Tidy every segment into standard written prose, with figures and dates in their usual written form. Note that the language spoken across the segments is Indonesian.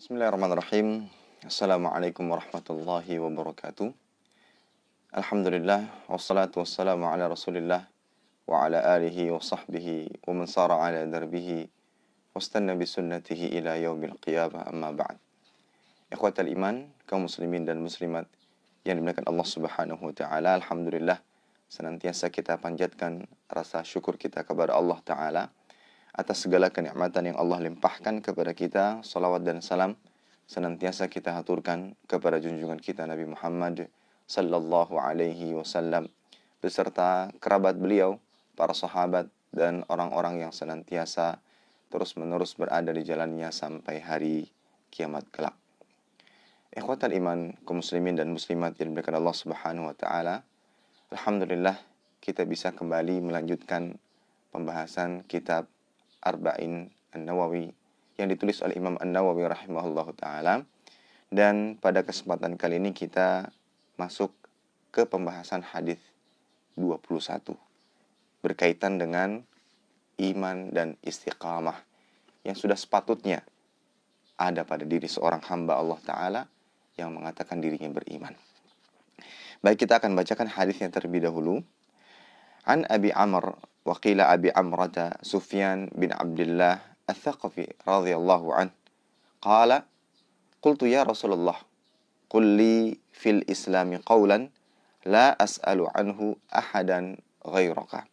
Bismillahirrahmanirrahim. Assalamualaikum warahmatullahi wabarakatuh. Alhamdulillah, wassalatu wassalamu ala rasulillah wa ala alihi wa sahbihi wa man sara ala darbihi wastanna bisunnatihi ila yaumil qiyamah, amma ba'd. Ikhwatal iman, kaum muslimin dan muslimat yang dimuliakan Allah Subhanahu wa taala, alhamdulillah senantiasa kita panjatkan rasa syukur kita kepada Allah taala atas segala kenikmatan yang Allah limpahkan kepada kita. Salawat dan salam senantiasa kita haturkan kepada junjungan kita Nabi Muhammad sallallahu alaihi wasallam beserta kerabat beliau, para sahabat dan orang-orang yang senantiasa terus-menerus berada di jalannya sampai hari kiamat kelak. Ikhwatal iman, kaum muslimin dan muslimat yang dimuliakan Allah Subhanahu wa taala, alhamdulillah kita bisa kembali melanjutkan pembahasan kitab Arba'in An-Nawawi yang ditulis oleh Imam An-Nawawi rahimahullahu ta'ala. Dan pada kesempatan kali ini kita masuk ke pembahasan hadis 21 berkaitan dengan iman dan istiqamah yang sudah sepatutnya ada pada diri seorang hamba Allah ta'ala yang mengatakan dirinya beriman. Baik, kita akan bacakan hadisnya terlebih dahulu. An Abi Amr wa qila Abi Amrata Sufyan bin Abdullah Al-Thaqafi radhiyallahu an qala qultu ya Rasulullah qul li fil islami qawlan la as'alu anhu ahadan ghairaka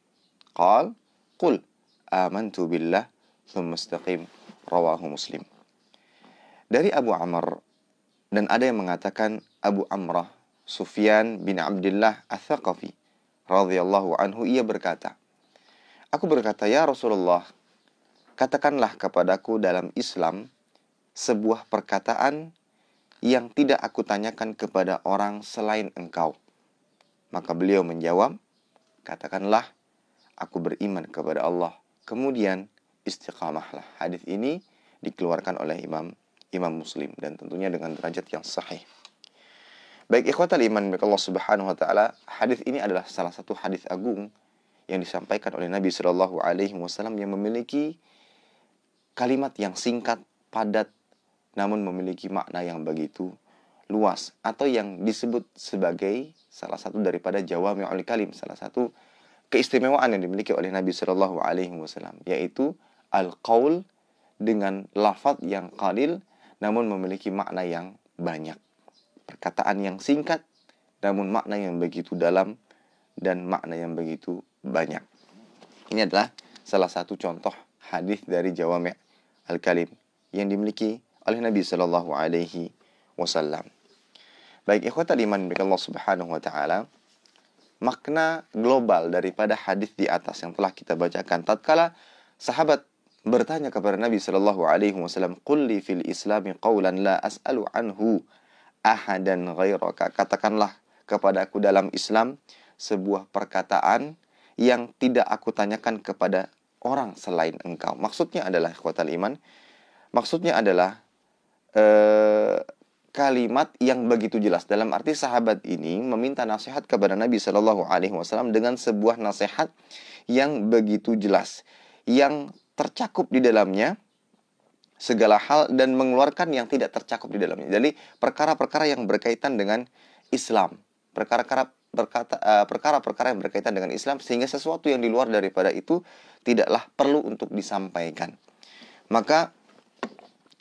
qal qul amantu billah thumma istaqim, rawahu Muslim. Dari Abu Amr, dan ada yang mengatakan Abu Amrah Sufyan bin Abdullah Al-Thaqafi radhiyallahu anhu, ia berkata, aku berkata, ya Rasulullah, katakanlah kepadaku dalam Islam sebuah perkataan yang tidak aku tanyakan kepada orang selain engkau. Maka beliau menjawab, katakanlah, aku beriman kepada Allah, kemudian istiqamahlah. Hadis ini dikeluarkan oleh Imam Muslim dan tentunya dengan derajat yang sahih. Baik, ikhwatal iman milik Allah Subhanahu wa taala, hadis ini adalah salah satu hadis agung yang disampaikan oleh Nabi sallallahu alaihi wasallam yang memiliki kalimat yang singkat, padat, namun memiliki makna yang begitu luas, atau yang disebut sebagai salah satu daripada jawami'ul kalim, salah satu keistimewaan yang dimiliki oleh Nabi sallallahu alaihi wasallam, yaitu al-qaul, dengan lafaz yang qalil namun memiliki makna yang banyak. Perkataan yang singkat namun makna yang begitu dalam dan makna yang begitu banyak. Ini adalah salah satu contoh hadis dari jawami' al-kalim yang dimiliki oleh Nabi sallallahu alaihi wasallam. Baik, ikhwatal iman bi Allah Subhanahu wa taala, makna global daripada hadis di atas yang telah kita bacakan, tatkala sahabat bertanya kepada Nabi sallallahu alaihi wasallam, qul li fil islami qawlan la as'alu anhu ahadan ghairaka, katakanlah kepadaku dalam Islam sebuah perkataan yang tidak aku tanyakan kepada orang selain engkau. Maksudnya adalah ikhwatal iman, maksudnya adalah kalimat yang begitu jelas. Dalam arti sahabat ini meminta nasihat kepada Nabi sallallahu alaihi wasallam dengan sebuah nasihat yang begitu jelas, yang tercakup di dalamnya segala hal dan mengeluarkan yang tidak tercakup di dalamnya. Jadi perkara-perkara yang berkaitan dengan Islam, perkara-perkara yang berkaitan dengan Islam, sehingga sesuatu yang di luar daripada itu tidaklah perlu untuk disampaikan. Maka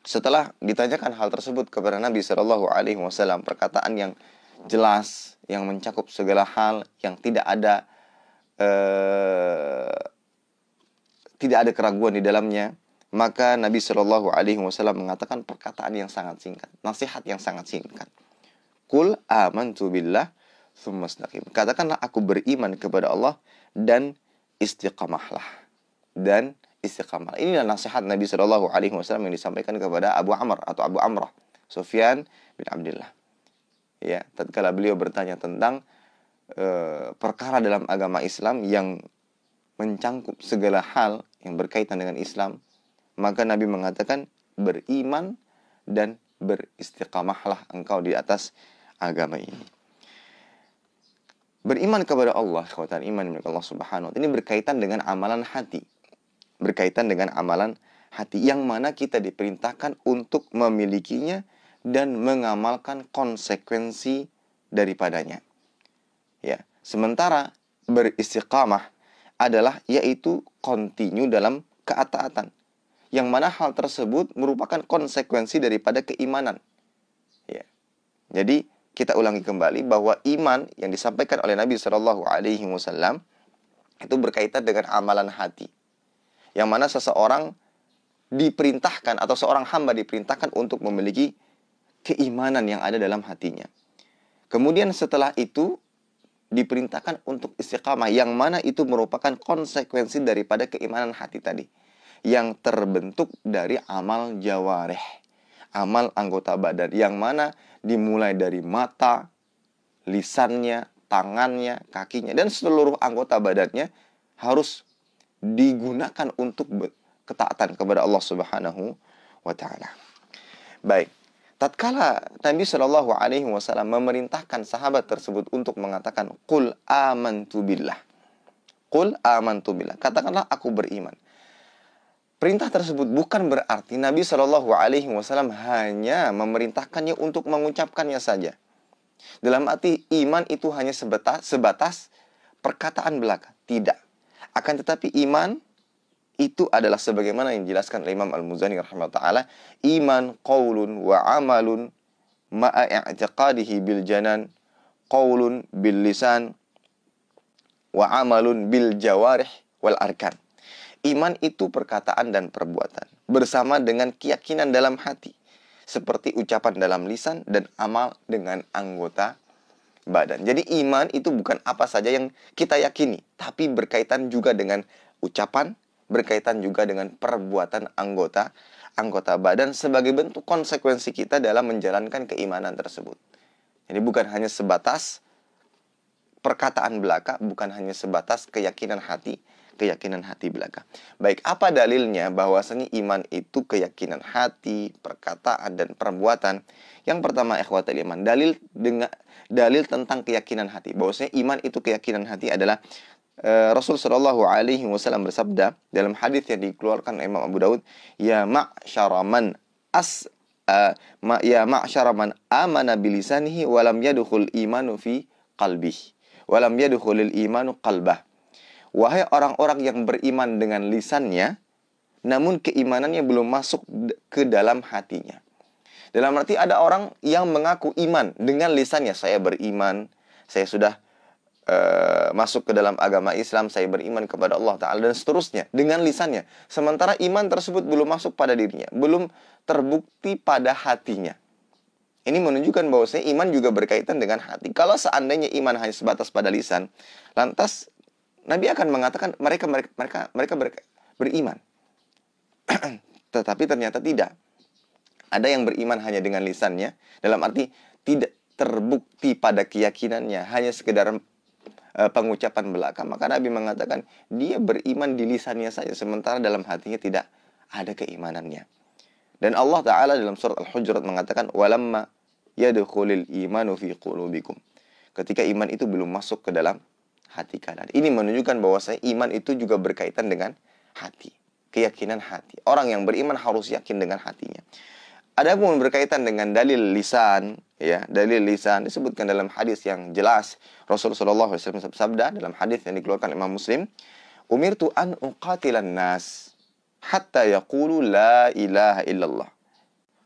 setelah ditanyakan hal tersebut kepada Nabi Shallallahu Alaihi Wasallam, perkataan yang jelas, yang mencakup segala hal, yang tidak ada keraguan di dalamnya, maka Nabi Shallallahu Alaihi Wasallam mengatakan perkataan yang sangat singkat, nasihat yang sangat singkat. Qul amantu billah tsumma istaqim. Katakanlah aku beriman kepada Allah dan istiqamahlah. Dan istiqamah. Inilah nasihat Nabi Shallallahu Alaihi Wasallam yang disampaikan kepada Abu Amr atau Abu Amrah Sufyan bin Abdullah. Ya, tatkala beliau bertanya tentang perkara dalam agama Islam yang mencangkup segala hal yang berkaitan dengan Islam, maka Nabi mengatakan beriman dan beristiqamahlah engkau di atas agama ini. Beriman kepada Allah, ikhwatan iman milik Allah Subhanahu wa taala, ini berkaitan dengan amalan hati. Berkaitan dengan amalan hati, yang mana kita diperintahkan untuk memilikinya dan mengamalkan konsekuensi daripadanya. Ya, sementara beristiqamah adalah yaitu continue dalam ketaatan, yang mana hal tersebut merupakan konsekuensi daripada keimanan. Ya. Jadi kita ulangi kembali bahwa iman yang disampaikan oleh Nabi Shallallahu Alaihi Wasallam itu berkaitan dengan amalan hati, yang mana seseorang diperintahkan atau seorang hamba diperintahkan untuk memiliki keimanan yang ada dalam hatinya. Kemudian setelah itu diperintahkan untuk istiqamah, yang mana itu merupakan konsekuensi daripada keimanan hati tadi, yang terbentuk dari amal jawareh, amal anggota badan, yang mana dimulai dari mata, lisannya, tangannya, kakinya, dan seluruh anggota badannya harus digunakan untuk ketaatan kepada Allah Subhanahu wa Ta'ala. Baik, tatkala Nabi Shallallahu Alaihi Wasallam memerintahkan sahabat tersebut untuk mengatakan qul amantu billah, qul amantu billah, katakanlah aku beriman. Perintah tersebut bukan berarti Nabi Shallallahu Alaihi Wasallam hanya memerintahkannya untuk mengucapkannya saja. Dalam arti iman itu hanya sebatas perkataan belaka. Tidak. Akan tetapi iman itu adalah sebagaimana yang dijelaskan oleh Imam Al-Muzani rahimahullah, iman qaulun wa amalun ma'a i'tiqadihi bil janan, qaulun bil lisan wa amalun bil jawarih wal arkan. Iman itu perkataan dan perbuatan bersama dengan keyakinan dalam hati, seperti ucapan dalam lisan dan amal dengan anggota badan. Jadi iman itu bukan apa saja yang kita yakini, tapi berkaitan juga dengan ucapan, berkaitan juga dengan perbuatan anggota badan sebagai bentuk konsekuensi kita dalam menjalankan keimanan tersebut. Jadi bukan hanya sebatas perkataan belaka, bukan hanya sebatas keyakinan hati belaka. Baik, apa dalilnya bahwasanya iman itu keyakinan hati, perkataan, dan perbuatan? Yang pertama, ikhwatul iman, dalil tentang keyakinan hati. Bahwasanya iman itu keyakinan hati adalah Rasul Shallallahu Alaihi Wasallam bersabda dalam hadis yang dikeluarkan oleh Imam Abu Daud, ya ma'syara man amana bilisanihi walam yadkhul imanu fi qalbihi walam yadkhulul imanu qalbah. Wahai orang-orang yang beriman dengan lisannya, namun keimanannya belum masuk ke dalam hatinya. Dalam arti ada orang yang mengaku iman dengan lisannya, saya beriman, saya sudah masuk ke dalam agama Islam, saya beriman kepada Allah Ta'ala, dan seterusnya, dengan lisannya. Sementara iman tersebut belum masuk pada dirinya, belum terbukti pada hatinya. Ini menunjukkan bahwa iman juga berkaitan dengan hati. Kalau seandainya iman hanya sebatas pada lisan, lantas Nabi akan mengatakan mereka beriman. Tetapi ternyata tidak. Ada yang beriman hanya dengan lisannya, dalam arti tidak terbukti pada keyakinannya, hanya sekedar pengucapan belaka. Maka Nabi mengatakan dia beriman di lisannya saja, sementara dalam hatinya tidak ada keimanannya. Dan Allah Ta'ala dalam surat Al-Hujurat mengatakan walamma yadkhulul imanu fi qulubikum, ketika iman itu belum masuk ke dalam hati kalian. Ini menunjukkan bahwa iman itu juga berkaitan dengan hati, keyakinan hati. Orang yang beriman harus yakin dengan hatinya. Adapun berkaitan dengan dalil lisan, ya, dalil lisan disebutkan dalam hadis yang jelas. Rasulullah SAW bersabda dalam hadis yang dikeluarkan Imam Muslim, umirtu an uqatilan nas hatta yaqulu la ilaha illallah.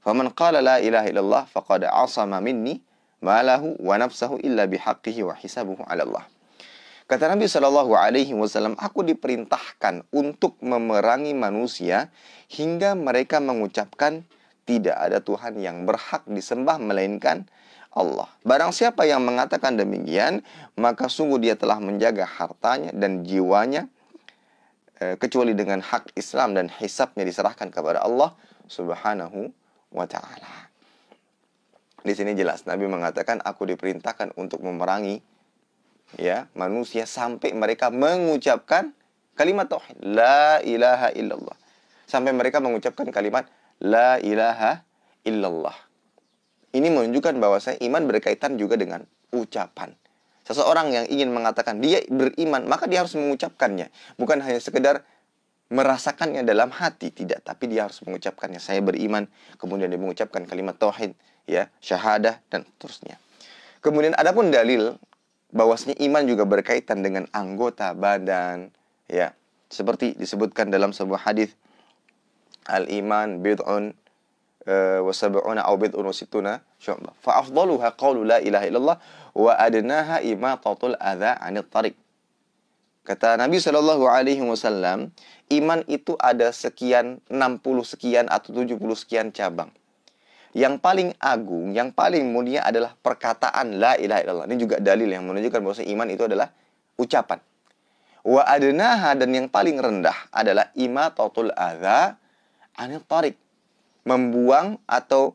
Faman qala la ilaha illallah faqad asama minni ma lahu wa nafsahu illa bihaqqihi wa hisabuhu 'ala Allah. Kata Nabi Shallallahu Alaihi Wasallam, aku diperintahkan untuk memerangi manusia hingga mereka mengucapkan tidak ada Tuhan yang berhak disembah melainkan Allah. Barang siapa yang mengatakan demikian, maka sungguh dia telah menjaga hartanya dan jiwanya kecuali dengan hak Islam, dan hisabnya diserahkan kepada Allah Subhanahu wa Ta'ala. Di sini jelas Nabi mengatakan aku diperintahkan untuk memerangi manusia sampai mereka mengucapkan kalimat tauhid la ilaha illallah, sampai mereka mengucapkan kalimat la ilaha illallah. Ini menunjukkan bahwa iman berkaitan juga dengan ucapan. Seseorang yang ingin mengatakan dia beriman, maka dia harus mengucapkannya, bukan hanya sekedar merasakannya dalam hati, tidak, tapi dia harus mengucapkannya. Saya beriman, kemudian dia mengucapkan kalimat tauhid, ya, syahadah dan seterusnya. Kemudian adapun dalil bahwasanya iman juga berkaitan dengan anggota badan, ya. Seperti disebutkan dalam sebuah hadis, al-iman bid'un wa sab'una aw bid'un wa sittuna syu'bah. Fa afdaluha qaulu la ilaha illallah wa adnaha imatatul adza 'anil tariq. Kata Nabi Shallallahu Alaihi Wasallam, iman itu ada sekian, 60 sekian atau 70 sekian cabang. Yang paling agung, yang paling mulia adalah perkataan la ilaha illallah. Ini juga dalil yang menunjukkan bahwa iman itu adalah ucapan. Wa adnaha, dan yang paling rendah adalah imatatul adza 'anil tariq. Membuang atau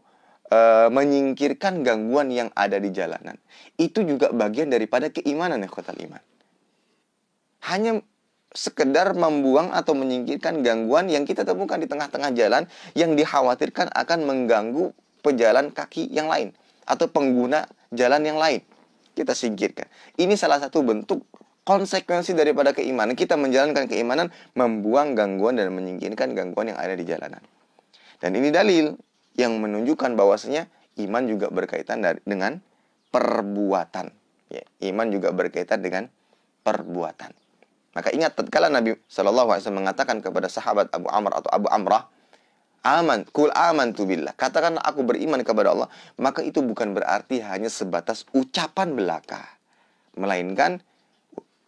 menyingkirkan gangguan yang ada di jalanan. Itu juga bagian daripada keimanan, ikhwatal iman. Hanya sekedar membuang atau menyingkirkan gangguan yang kita temukan di tengah-tengah jalan yang dikhawatirkan akan mengganggu pejalan kaki yang lain atau pengguna jalan yang lain. Kita singkirkan. Ini salah satu bentuk konsekuensi daripada keimanan. Kita menjalankan keimanan, membuang gangguan dan menyingkirkan gangguan yang ada di jalanan. Dan ini dalil yang menunjukkan bahwasanya iman juga berkaitan dengan perbuatan. Ya, iman juga berkaitan dengan perbuatan. Maka ingat tatkala Nabi SAW mengatakan kepada sahabat Abu Amr atau Abu Amrah, Kul amantu billah, katakanlah aku beriman kepada Allah, maka itu bukan berarti hanya sebatas ucapan belaka, melainkan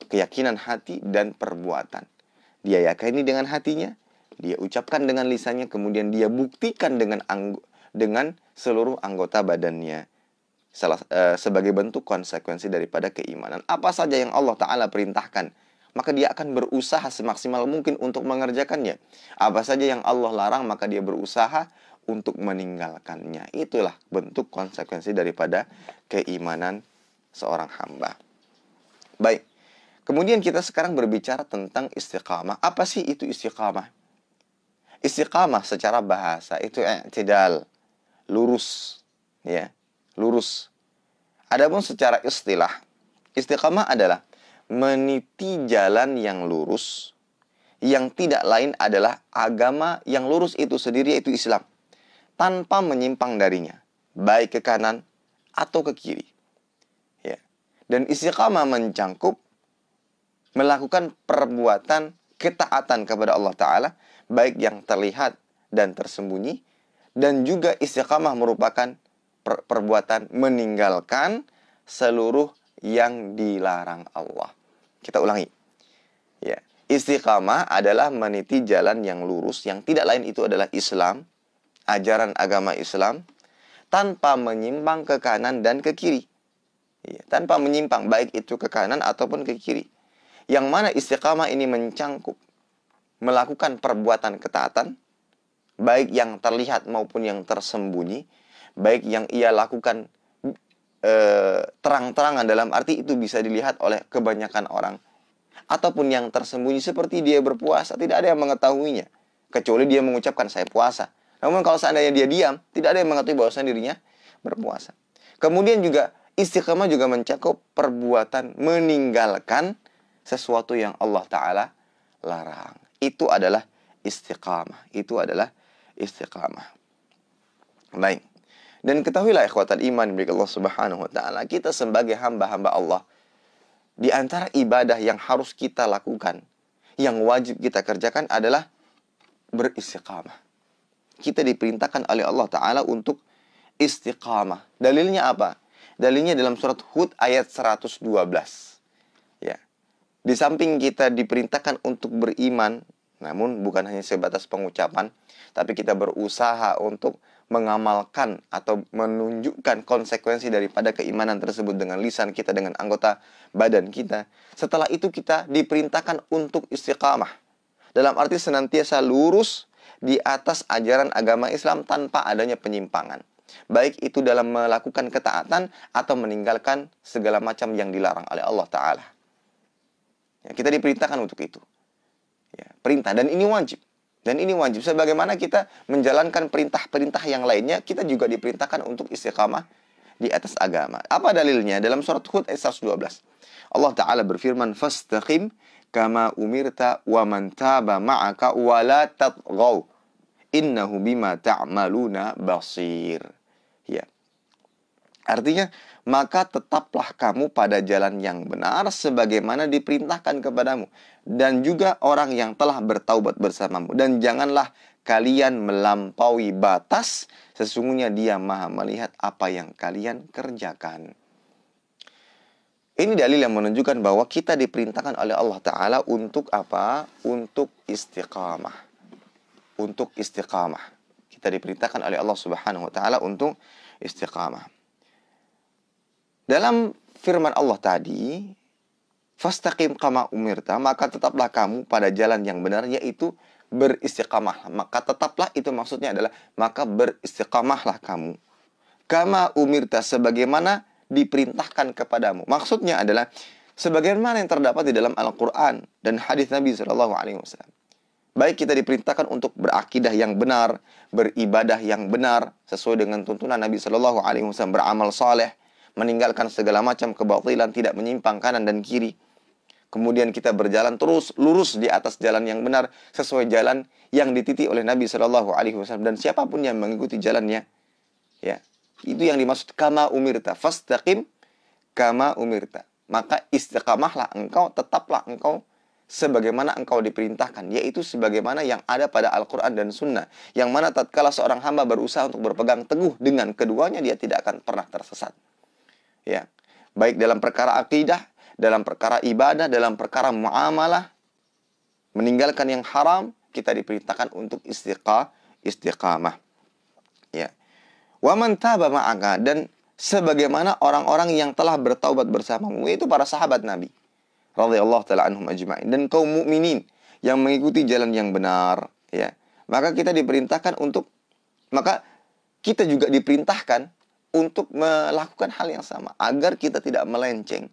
keyakinan hati dan perbuatan. Dia yakini dengan hatinya, dia ucapkan dengan lisannya, kemudian dia buktikan dengan seluruh anggota badannya. Sebagai bentuk konsekuensi daripada keimanan. Apa saja yang Allah Ta'ala perintahkan, maka dia akan berusaha semaksimal mungkin untuk mengerjakannya. Apa saja yang Allah larang, maka dia berusaha untuk meninggalkannya. Itulah bentuk konsekuensi daripada keimanan seorang hamba. Baik, kemudian kita sekarang berbicara tentang istiqamah. Apa sih itu istiqamah? Istiqamah secara bahasa itu i'tidal, lurus, ya, lurus. Adapun secara istilah, istiqamah adalah meniti jalan yang lurus, yang tidak lain adalah agama yang lurus itu sendiri, yaitu Islam, tanpa menyimpang darinya, baik ke kanan atau ke kiri. Ya. Dan istiqamah mencangkup melakukan perbuatan ketaatan kepada Allah Ta'ala, baik yang terlihat dan tersembunyi, dan juga istiqamah merupakan perbuatan meninggalkan seluruh yang dilarang Allah. Kita ulangi. Ya, istiqamah adalah meniti jalan yang lurus, yang tidak lain itu adalah Islam, ajaran agama Islam, tanpa menyimpang ke kanan dan ke kiri. Ya, tanpa menyimpang, baik itu ke kanan ataupun ke kiri. Yang mana istiqamah ini mencangkup melakukan perbuatan ketaatan, baik yang terlihat maupun yang tersembunyi, baik yang ia lakukan terang-terangan, dalam arti itu bisa dilihat oleh kebanyakan orang, ataupun yang tersembunyi seperti dia berpuasa, tidak ada yang mengetahuinya kecuali dia mengucapkan saya puasa. Namun kalau seandainya dia diam, tidak ada yang mengetahui bahwasanya dirinya berpuasa. Kemudian juga istiqamah juga mencakup perbuatan meninggalkan sesuatu yang Allah Ta'ala larang. Itu adalah istiqamah. Itu adalah istiqamah. Baik. Dan ketahuilah ikhwatal iman bagi Allah Subhanahu wa Ta'ala, kita sebagai hamba-hamba Allah, di antara ibadah yang harus kita lakukan, yang wajib kita kerjakan adalah beristiqamah. Kita diperintahkan oleh Allah Ta'ala untuk istiqamah. Dalilnya apa? Dalilnya dalam surat Hud ayat 112. Ya. Di samping kita diperintahkan untuk beriman, namun bukan hanya sebatas pengucapan, tapi kita berusaha untuk mengamalkan atau menunjukkan konsekuensi daripada keimanan tersebut dengan lisan kita, dengan anggota badan kita. Setelah itu kita diperintahkan untuk istiqamah, dalam arti senantiasa lurus di atas ajaran agama Islam tanpa adanya penyimpangan, baik itu dalam melakukan ketaatan atau meninggalkan segala macam yang dilarang oleh Allah Ta'ala. Ya, kita diperintahkan untuk itu. Ya, perintah, dan ini wajib. Dan ini wajib. Sebagaimana kita menjalankan perintah-perintah yang lainnya, kita juga diperintahkan untuk istiqamah di atas agama. Apa dalilnya? Dalam surat Hud ayat 112. Allah Ta'ala berfirman, Fastaqim kama umirta wa man taba ma'aka wa la tatghaw innahu bima ta'maluna basir. Ya. Artinya, maka tetaplah kamu pada jalan yang benar sebagaimana diperintahkan kepadamu, dan juga orang yang telah bertaubat bersamamu, dan janganlah kalian melampaui batas, sesungguhnya Dia Maha melihat apa yang kalian kerjakan. Ini dalil yang menunjukkan bahwa kita diperintahkan oleh Allah Ta'ala untuk apa? Untuk istiqamah. Untuk istiqamah. Kita diperintahkan oleh Allah Subhanahu wa Ta'ala untuk istiqamah. Dalam firman Allah tadi, fastaqim kama umirta, maka tetaplah kamu pada jalan yang benar, yaitu beristiqamah. Maka tetaplah itu maksudnya adalah maka beristiqamahlah kamu. Kama umirta, sebagaimana diperintahkan kepadamu. Maksudnya adalah sebagaimana yang terdapat di dalam Al-Quran dan hadis Nabi SAW. Baik kita diperintahkan untuk berakidah yang benar, beribadah yang benar sesuai dengan tuntunan Nabi SAW, beramal saleh, meninggalkan segala macam kebatilan, tidak menyimpang kanan dan kiri. Kemudian kita berjalan terus lurus di atas jalan yang benar sesuai jalan yang dititi oleh Nabi SAW, dan siapapun yang mengikuti jalannya, ya, itu yang dimaksud kama umirta, fastaqim kama umirta. Maka istiqamahlah engkau, tetaplah engkau sebagaimana engkau diperintahkan, yaitu sebagaimana yang ada pada Al-Quran dan Sunnah, yang mana tatkala seorang hamba berusaha untuk berpegang teguh dengan keduanya, dia tidak akan pernah tersesat. Ya, baik dalam perkara akidah, dalam perkara ibadah, dalam perkara muamalah, meninggalkan yang haram, kita diperintahkan untuk istiqamah. Ya. Wa man taba ma'aka, dan sebagaimana orang-orang yang telah bertaubat bersamamu, yaitu para sahabat Nabi radhiyallahu taala anhum ajma'in, dan kaum mukminin yang mengikuti jalan yang benar, ya. Maka kita diperintahkan untuk, maka kita juga diperintahkan untuk melakukan hal yang sama agar kita tidak melenceng.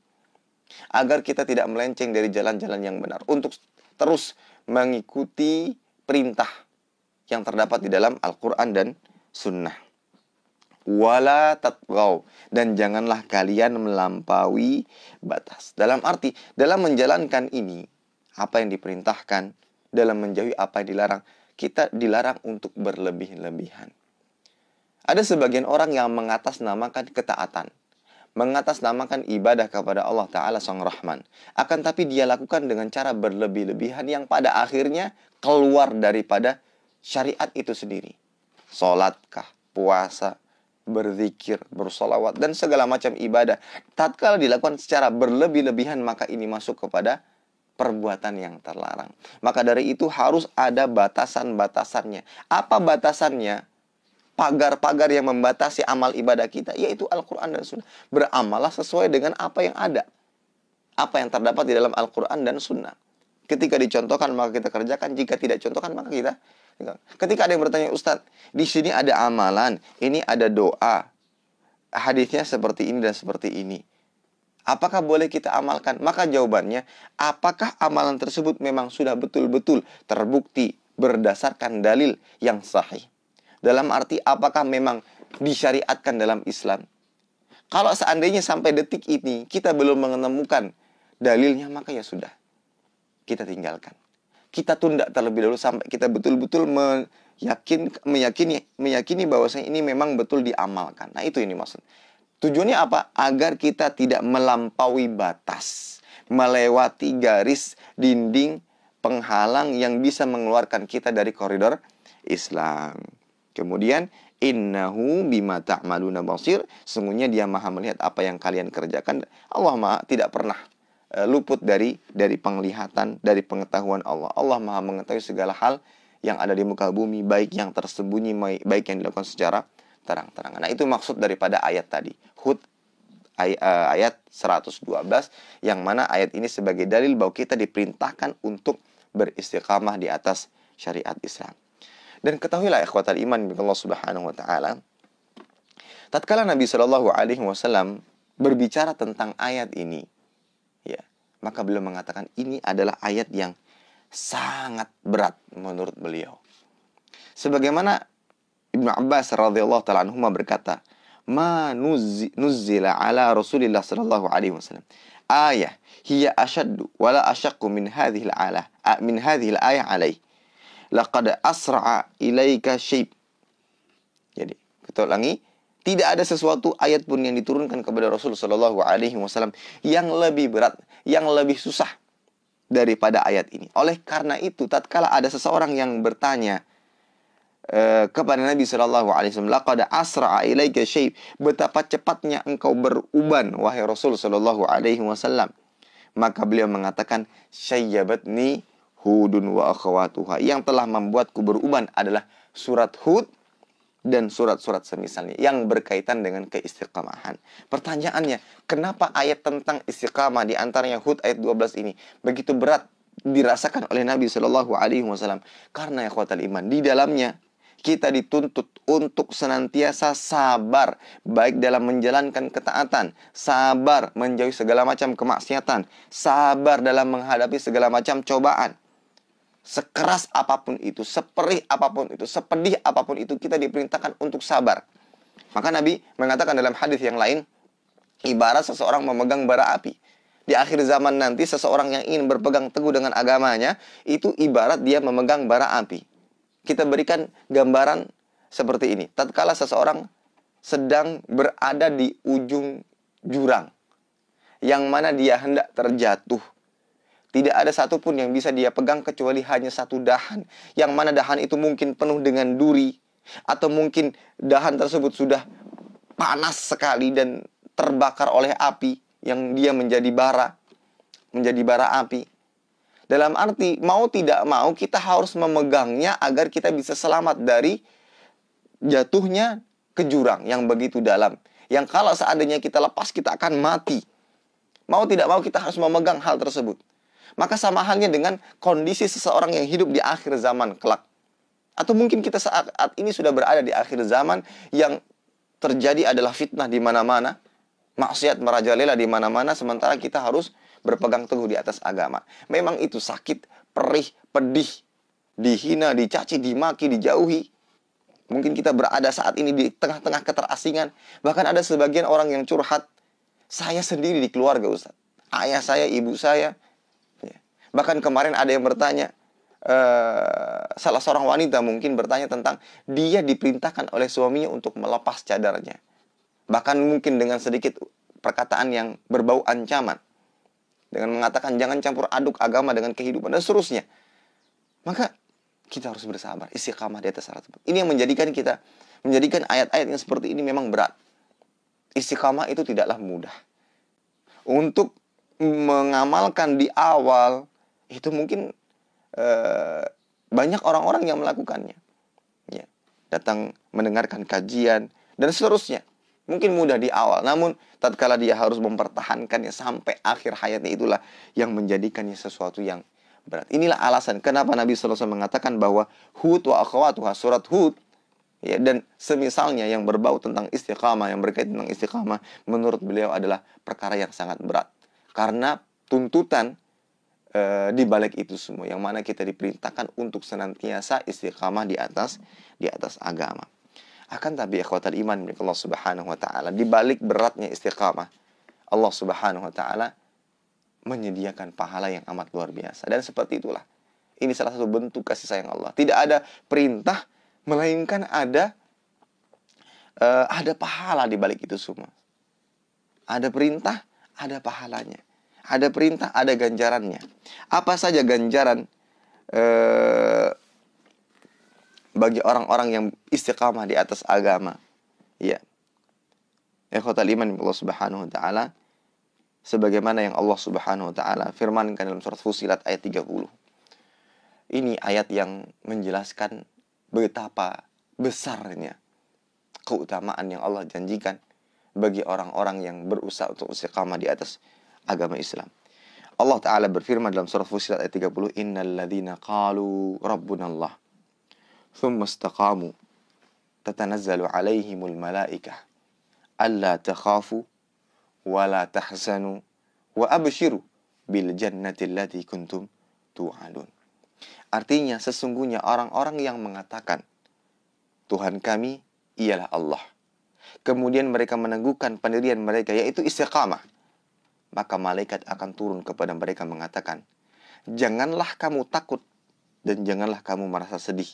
Agar kita tidak melenceng dari jalan-jalan yang benar, untuk terus mengikuti perintah yang terdapat di dalam Al-Quran dan Sunnah. Wala tatghaw, dan janganlah kalian melampaui batas. Dalam arti, dalam menjalankan ini, apa yang diperintahkan, dalam menjauhi apa yang dilarang, kita dilarang untuk berlebih-lebihan. Ada sebagian orang yang mengatasnamakan ketaatan, mengatasnamakan ibadah kepada Allah Ta'ala Sang Rahman. Akan tapi dia lakukan dengan cara berlebih-lebihan yang pada akhirnya keluar daripada syariat itu sendiri. Sholatkah, puasa, berzikir, bersolawat, dan segala macam ibadah, tatkala dilakukan secara berlebih-lebihan, maka ini masuk kepada perbuatan yang terlarang. Maka dari itu harus ada batasan-batasannya. Apa batasannya? Pagar-pagar yang membatasi amal ibadah kita, yaitu Al-Quran dan Sunnah. Beramallah sesuai dengan apa yang ada, apa yang terdapat di dalam Al-Quran dan Sunnah. Ketika dicontohkan maka kita kerjakan, jika tidak contohkan maka kita. Ketika ada yang bertanya, Ustadz, di sini ada amalan, ini ada doa, hadisnya seperti ini dan seperti ini, apakah boleh kita amalkan? Maka jawabannya, apakah amalan tersebut memang sudah betul-betul terbukti berdasarkan dalil yang sahih? Dalam arti, apakah memang disyariatkan dalam Islam? Kalau seandainya sampai detik ini kita belum menemukan dalilnya, maka ya sudah, kita tinggalkan. Kita tunda terlebih dahulu sampai kita betul-betul meyakini bahwasanya ini memang betul diamalkan. Nah, itu ini maksud. Tujuannya apa? Agar kita tidak melampaui batas, melewati garis dinding penghalang yang bisa mengeluarkan kita dari koridor Islam. Kemudian, innahu bima ta'maluna basir, sesungguhnya Dia Maha melihat apa yang kalian kerjakan. Allah tidak pernah luput dari penglihatan, dari pengetahuan Allah. Allah Maha mengetahui segala hal yang ada di muka bumi, baik yang tersembunyi, baik yang dilakukan secara terang-terangan. Nah, itu maksud daripada ayat tadi, Hud ayat 112, yang mana ayat ini sebagai dalil bahwa kita diperintahkan untuk beristiqamah di atas syariat Islam. Dan ketahuilah ikhwatal iman bin Allah Subhanahu wa taala, tatkala Nabi sallallahu alaihi wasallam berbicara tentang ayat ini, ya, maka beliau mengatakan ini adalah ayat yang sangat berat menurut beliau. Sebagaimana Ibnu Abbas radhiyallahu taala anhuma berkata, "Ma nuzzila ala Rasulillah sallallahu alaihi wasallam." ayah hiya asyaddu wala asyaqqu min hadhil ayah alaih. Laqad asra'a ilaika syib. Jadi, kita ulangi, tidak ada sesuatu ayat pun yang diturunkan kepada Rasul sallallahu alaihi wasallam yang lebih berat, yang lebih susah daripada ayat ini. Oleh karena itu, tatkala ada seseorang yang bertanya kepada Nabi sallallahu alaihi wasallam, laqad asra'a ilaika syib, betapa cepatnya engkau beruban wahai Rasul sallallahu alaihi wasallam. Maka beliau mengatakan, syayyabatni Hudun wa akhawatuha. Yang telah membuatku beruban adalah surat Hud dan surat-surat semisalnya yang berkaitan dengan keistiqamahan. Pertanyaannya, kenapa ayat tentang istiqamah di antaranya Hud ayat 12 ini begitu berat dirasakan oleh Nabi Shallallahu alaihi wasallam? Karena ya ikhwatal iman, di dalamnya kita dituntut untuk senantiasa sabar, baik dalam menjalankan ketaatan, sabar menjauhi segala macam kemaksiatan, sabar dalam menghadapi segala macam cobaan. Sekeras apapun itu, seperih apapun itu, sepedih apapun itu, kita diperintahkan untuk sabar. Maka Nabi mengatakan dalam hadis yang lain, ibarat seseorang memegang bara api. Di akhir zaman nanti, seseorang yang ingin berpegang teguh dengan agamanya, itu ibarat dia memegang bara api. Kita berikan gambaran seperti ini. Tatkala seseorang sedang berada di ujung jurang, yang mana dia hendak terjatuh, tidak ada satupun yang bisa dia pegang kecuali hanya satu dahan. Yang mana dahan itu mungkin penuh dengan duri. Atau mungkin dahan tersebut sudah panas sekali dan terbakar oleh api. Yang dia menjadi bara api. Dalam arti, mau tidak mau kita harus memegangnya agar kita bisa selamat dari jatuhnya ke jurang yang begitu dalam. Yang kalau seandainya kita lepas, kita akan mati. Mau tidak mau kita harus memegang hal tersebut. Maka sama halnya dengan kondisi seseorang yang hidup di akhir zaman kelak. Atau mungkin kita saat ini sudah berada di akhir zaman yang terjadi adalah fitnah di mana-mana, maksiat merajalela di mana-mana, sementara kita harus berpegang teguh di atas agama. Memang itu sakit, perih, pedih, dihina, dicaci, dimaki, dijauhi. Mungkin kita berada saat ini di tengah-tengah keterasingan. Bahkan ada sebagian orang yang curhat, saya sendiri di keluarga, Ustaz. Ayah saya, ibu saya. Bahkan kemarin ada yang bertanya, salah seorang wanita mungkin bertanya tentang dia diperintahkan oleh suaminya untuk melepas cadarnya. Bahkan mungkin dengan sedikit perkataan yang berbau ancaman. Dengan mengatakan jangan campur aduk agama dengan kehidupan dan seterusnya. Maka kita harus bersabar, istiqamah di atas hal tersebut. Ini yang menjadikan ayat-ayat yang seperti ini memang berat. Istiqamah itu tidaklah mudah. Untuk mengamalkan di awal, itu mungkin banyak orang-orang yang melakukannya. Ya, datang mendengarkan kajian dan seterusnya. Mungkin mudah di awal, namun tatkala dia harus mempertahankannya sampai akhir hayatnya, itulah yang menjadikannya sesuatu yang berat. Inilah alasan kenapa Nabi SAW mengatakan bahwa Hud wa akhawatuha, surat Hud ya, dan semisalnya yang berbau tentang istiqamah, yang berkaitan tentang istiqamah, menurut beliau adalah perkara yang sangat berat. Karena tuntutan di balik itu semua, yang mana kita diperintahkan untuk senantiasa istiqamah di atas agama. Akan tapi ikhwatal iman milik Allah Subhanahu wa taala, di balik beratnya istiqamah, Allah Subhanahu wa taala menyediakan pahala yang amat luar biasa. Dan seperti itulah, ini salah satu bentuk kasih sayang Allah. Tidak ada perintah melainkan ada pahala di balik itu semua. Ada perintah, ada pahalanya. Ada perintah, ada ganjarannya. Apa saja ganjaran bagi orang-orang yang istiqamah di atas agama? Ya. Ikhwatal iman Allah Subhanahu wa taala, sebagaimana yang Allah Subhanahu wa taala firmankan dalam surat Fussilat ayat 30. Ini ayat yang menjelaskan betapa besarnya keutamaan yang Allah janjikan bagi orang-orang yang berusaha untuk istiqamah di atas agama Islam. Allah Ta'ala berfirman dalam surat Fussilat ayat 30, innal ladzina qalu rabbunallah thumma istaqamu tatanazzalu alaihimul malaikah alla takhafu wa la tahzanu wa abshiru bil jannati allati kuntum tu'adun. Artinya, sesungguhnya orang-orang yang mengatakan Tuhan kami ialah Allah, kemudian mereka meneguhkan pendirian mereka, yaitu istiqamah, maka malaikat akan turun kepada mereka mengatakan, janganlah kamu takut dan janganlah kamu merasa sedih,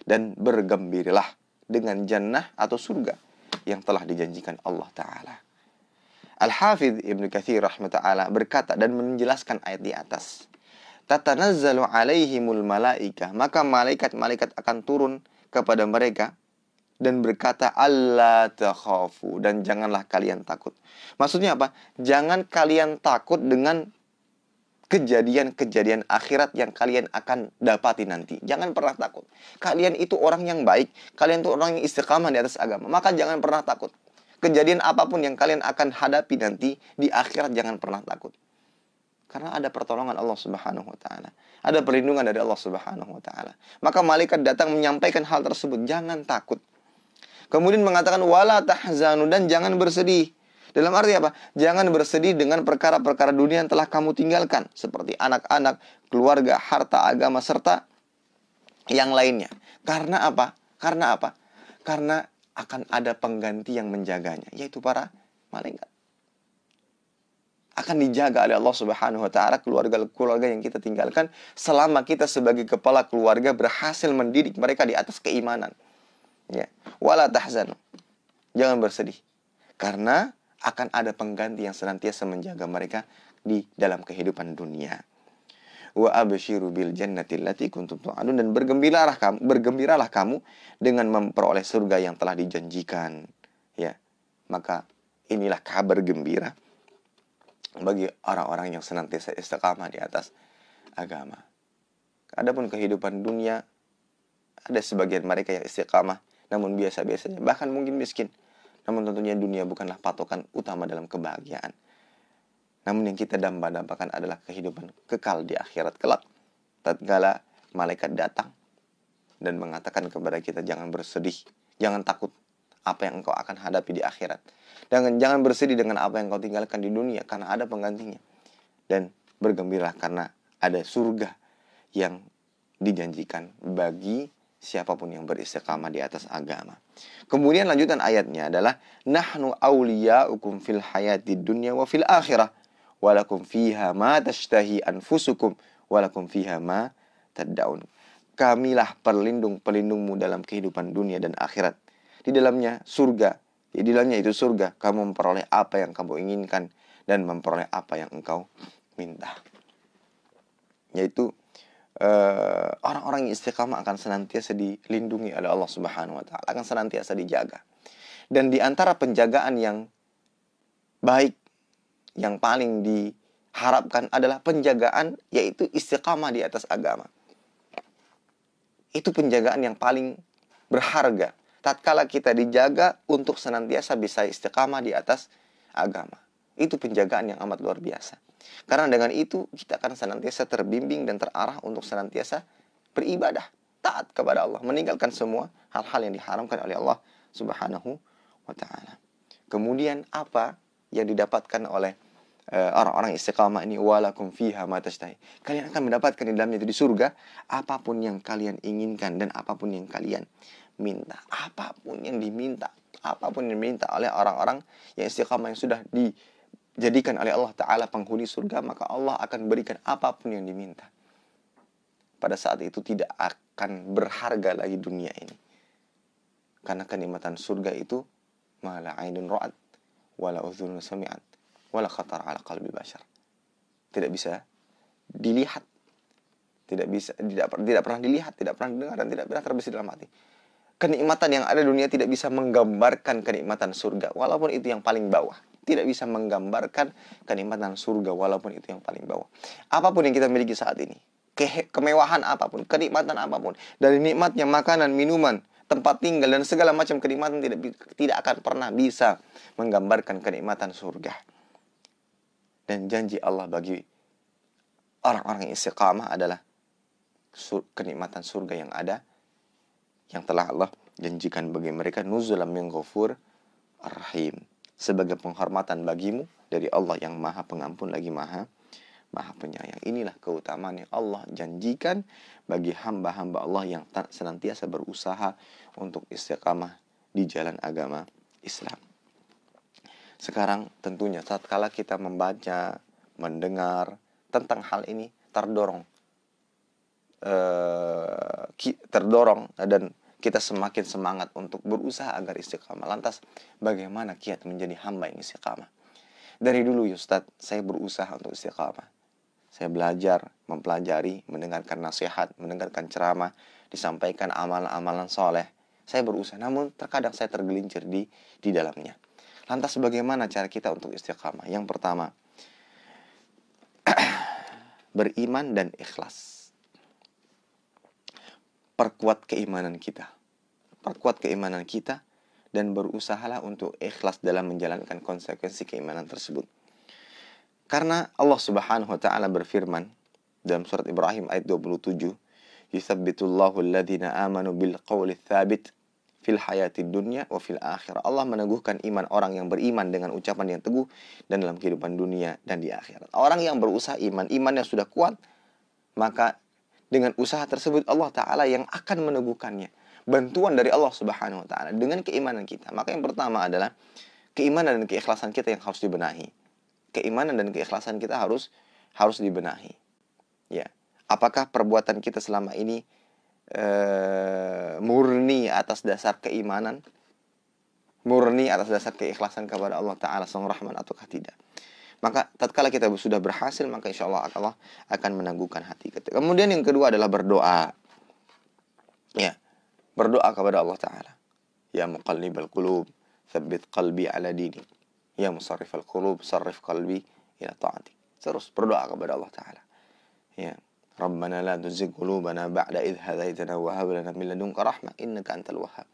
dan bergembiralah dengan jannah atau surga yang telah dijanjikan Allah Ta'ala. Al-Hafidh Ibnu Katsir rahimahullah berkata dan menjelaskan ayat di atas, tatanazzalu alaihimul malaikah, maka malaikat-malaikat akan turun kepada mereka dan berkata, alla takhafu, dan janganlah kalian takut. Maksudnya apa? Jangan kalian takut dengan kejadian-kejadian akhirat yang kalian akan dapati nanti. Jangan pernah takut. Kalian itu orang yang baik, kalian itu orang yang istiqamah di atas agama, maka jangan pernah takut. Kejadian apapun yang kalian akan hadapi nanti di akhirat, jangan pernah takut. Karena ada pertolongan Allah Subhanahu wa taala. Ada perlindungan dari Allah Subhanahu wa taala. Maka malaikat datang menyampaikan hal tersebut, jangan takut. Kemudian mengatakan wala tahzanu, dan jangan bersedih. Dalam arti apa? Jangan bersedih dengan perkara-perkara dunia yang telah kamu tinggalkan, seperti anak-anak, keluarga, harta, agama, serta yang lainnya. Karena apa? Karena apa? Karena akan ada pengganti yang menjaganya, yaitu para malaikat. Akan dijaga oleh Allah Subhanahu wa taala keluarga yang kita tinggalkan, selama kita sebagai kepala keluarga berhasil mendidik mereka di atas keimanan. Ya, wala tahzanu. Jangan bersedih. Karena akan ada pengganti yang senantiasa menjaga mereka di dalam kehidupan dunia. Wa absyiru bil jannati allati kuntum tu'adun, dan bergembiralah kamu dengan memperoleh surga yang telah dijanjikan. Ya. Maka inilah kabar gembira bagi orang-orang yang senantiasa istiqamah di atas agama. Adapun kehidupan dunia, ada sebagian mereka yang istiqamah namun biasa-biasa saja, bahkan mungkin miskin. Namun tentunya dunia bukanlah patokan utama dalam kebahagiaan. Namun yang kita dambakan adalah kehidupan kekal di akhirat kelak. Tatkala malaikat datang dan mengatakan kepada kita, jangan bersedih, jangan takut apa yang engkau akan hadapi di akhirat. Dan jangan bersedih dengan apa yang engkau tinggalkan di dunia, karena ada penggantinya. Dan bergembira karena ada surga yang dijanjikan bagi siapapun yang beristiqamah di atas agama. Kemudian lanjutan ayatnya adalah nahnu awliya'ukum fil hayati dunya wa fil akhirah walakum fiha ma tashtahi anfusukum walakum fiha ma tad'un. Kamilah pelindungmu dalam kehidupan dunia dan akhirat. Di dalamnya surga. Di dalamnya itu surga, kamu memperoleh apa yang kamu inginkan dan memperoleh apa yang engkau minta. Yaitu orang-orang yang istiqamah akan senantiasa dilindungi oleh Allah Subhanahu wa taala, akan senantiasa dijaga. Dan di antara penjagaan yang baik yang paling diharapkan adalah penjagaan, yaitu istiqamah di atas agama. Itu penjagaan yang paling berharga tatkala kita dijaga untuk senantiasa bisa istiqamah di atas agama. Itu penjagaan yang amat luar biasa. Karena dengan itu kita akan senantiasa terbimbing dan terarah untuk senantiasa beribadah, taat kepada Allah, meninggalkan semua hal-hal yang diharamkan oleh Allah Subhanahu wa taala. Kemudian apa yang didapatkan oleh orang-orang istiqamah ini? Walakum fiha ma tashtahi. Kalian akan mendapatkan di dalamnya itu di surga apapun yang kalian inginkan dan apapun yang kalian minta. Apapun yang diminta, apapun yang diminta oleh orang-orang yang istiqamah yang sudah dijadikan oleh Allah Ta'ala penghuni surga, maka Allah akan berikan apapun yang diminta. Pada saat itu tidak akan berharga lagi dunia ini. Karena kenikmatan surga itu ma la ainun ra'at wala udhunun sami'at wala khatar ala qalbi bashar. Tidak bisa dilihat, tidak pernah dilihat, tidak pernah didengar, dan tidak pernah terbesit dalam hati. Kenikmatan yang ada di dunia tidak bisa menggambarkan kenikmatan surga, walaupun itu yang paling bawah. Tidak bisa menggambarkan kenikmatan surga, walaupun itu yang paling bawah. Apapun yang kita miliki saat ini, kemewahan apapun, kenikmatan apapun, dari nikmatnya makanan, minuman, tempat tinggal, dan segala macam kenikmatan tidak akan pernah bisa menggambarkan kenikmatan surga. Dan janji Allah bagi orang-orang yang istiqamah adalah kenikmatan surga yang ada, yang telah Allah janjikan bagi mereka, nuzulan min ghafur ar-rahim, sebagai penghormatan bagimu dari Allah yang Maha Pengampun lagi Maha Penyayang. Inilah keutamaan yang Allah janjikan bagi hamba-hamba Allah yang senantiasa berusaha untuk istiqamah di jalan agama Islam. Sekarang tentunya tatkala kita membaca, mendengar tentang hal ini, terdorong dan kita semakin semangat untuk berusaha agar istiqamah. Lantas bagaimana kiat menjadi hamba yang istiqamah? Dari dulu ya Ustaz, saya berusaha untuk istiqamah. Saya belajar, mempelajari, mendengarkan nasihat, mendengarkan ceramah, disampaikan amalan-amalan soleh. Saya berusaha, namun terkadang saya tergelincir di dalamnya. Lantas bagaimana cara kita untuk istiqamah? Yang pertama, beriman dan ikhlas. Perkuat keimanan kita. Perkuat keimanan kita dan berusahalah untuk ikhlas dalam menjalankan konsekuensi keimanan tersebut. Karena Allah Subhanahu wa taala berfirman dalam surat Ibrahim ayat 27, "Yutsabbitullahu alladhina amanu bil qawli tsabit fil hayatid dunya wa fil akhirah." Allah meneguhkan iman orang yang beriman dengan ucapan yang teguh dan dalam kehidupan dunia dan di akhirat. Orang yang berusaha imannya sudah kuat, maka dengan usaha tersebut Allah Ta'ala yang akan meneguhkannya. Bantuan dari Allah Subhanahu wa Ta'ala dengan keimanan kita. Maka yang pertama adalah keimanan dan keikhlasan kita yang harus dibenahi. Keimanan dan keikhlasan kita harus dibenahi. Ya. Apakah perbuatan kita selama ini murni atas dasar keimanan, murni atas dasar keikhlasan kepada Allah Ta'ala Sang Rahman ataukah tidak? Maka tatkala kita sudah berhasil, maka insya Allah akan meneguhkan hati kita. Kemudian yang kedua adalah berdoa. Ya, berdoa kepada Allah Ta'ala. Ya muqallibal qulub, tsabbit qalbi ala dinik. Ya musarrifal qulub, sarrif qalbi ila ta'atik. Terus berdoa kepada Allah Ta'ala. Ya, Rabbana la tuzigh qulubana ba'da idh hadaitana wa hab lana min ladunka rahmah innaka antal wahhab.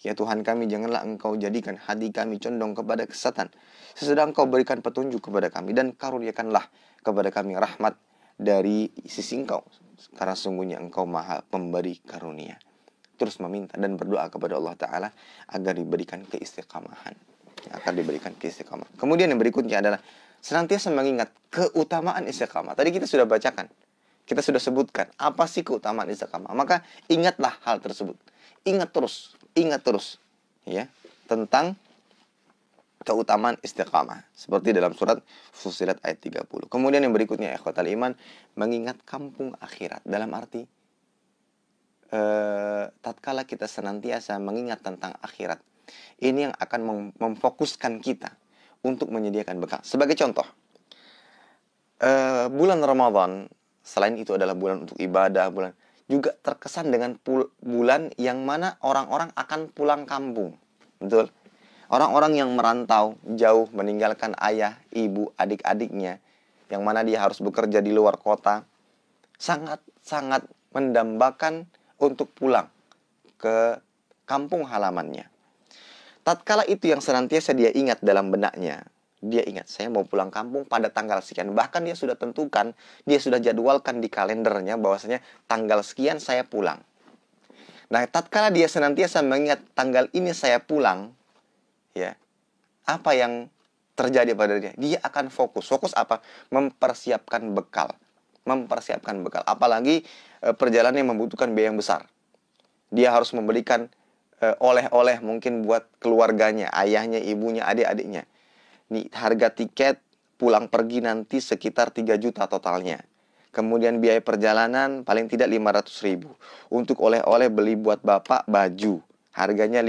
Ya Tuhan kami, janganlah Engkau jadikan hati kami condong kepada kesesatan sesudah Engkau berikan petunjuk kepada kami, dan karuniakanlah kepada kami rahmat dari sisi Engkau, karena sungguhnya Engkau Maha Pemberi karunia. Terus meminta dan berdoa kepada Allah Ta'ala agar diberikan keistiqamahan, agar diberikan keistiqamahan. Kemudian yang berikutnya adalah senantiasa mengingat keutamaan istiqamah. Tadi kita sudah bacakan, kita sudah sebutkan apa sih keutamaan istiqamah. Maka ingatlah hal tersebut. Ingat terus ya tentang keutamaan istiqamah seperti dalam surat Fussilat ayat 30. Kemudian yang berikutnya ikhwatal iman, mengingat kampung akhirat, dalam arti tatkala kita senantiasa mengingat tentang akhirat, ini yang akan memfokuskan kita untuk menyediakan bekal. Sebagai contoh, bulan Ramadan selain itu adalah bulan untuk ibadah, bulan juga terkesan dengan bulan yang mana orang-orang akan pulang kampung. Betul? Orang-orang yang merantau jauh meninggalkan ayah, ibu, adik-adiknya, yang mana dia harus bekerja di luar kota, sangat-sangat mendambakan untuk pulang ke kampung halamannya. Tatkala itu yang senantiasa dia ingat dalam benaknya, dia ingat, saya mau pulang kampung pada tanggal sekian. Bahkan dia sudah tentukan, dia sudah jadwalkan di kalendernya bahwasanya tanggal sekian saya pulang. Nah, tatkala dia senantiasa mengingat tanggal ini saya pulang, ya, apa yang terjadi pada dia? Dia akan fokus. Fokus apa? Mempersiapkan bekal. Mempersiapkan bekal. Apalagi perjalanan yang membutuhkan biaya yang besar. Dia harus memberikan oleh-oleh mungkin buat keluarganya, ayahnya, ibunya, adik-adiknya. Nih, harga tiket pulang pergi nanti sekitar 3 juta totalnya. Kemudian biaya perjalanan paling tidak 500.000. Untuk oleh-oleh beli buat bapak baju, harganya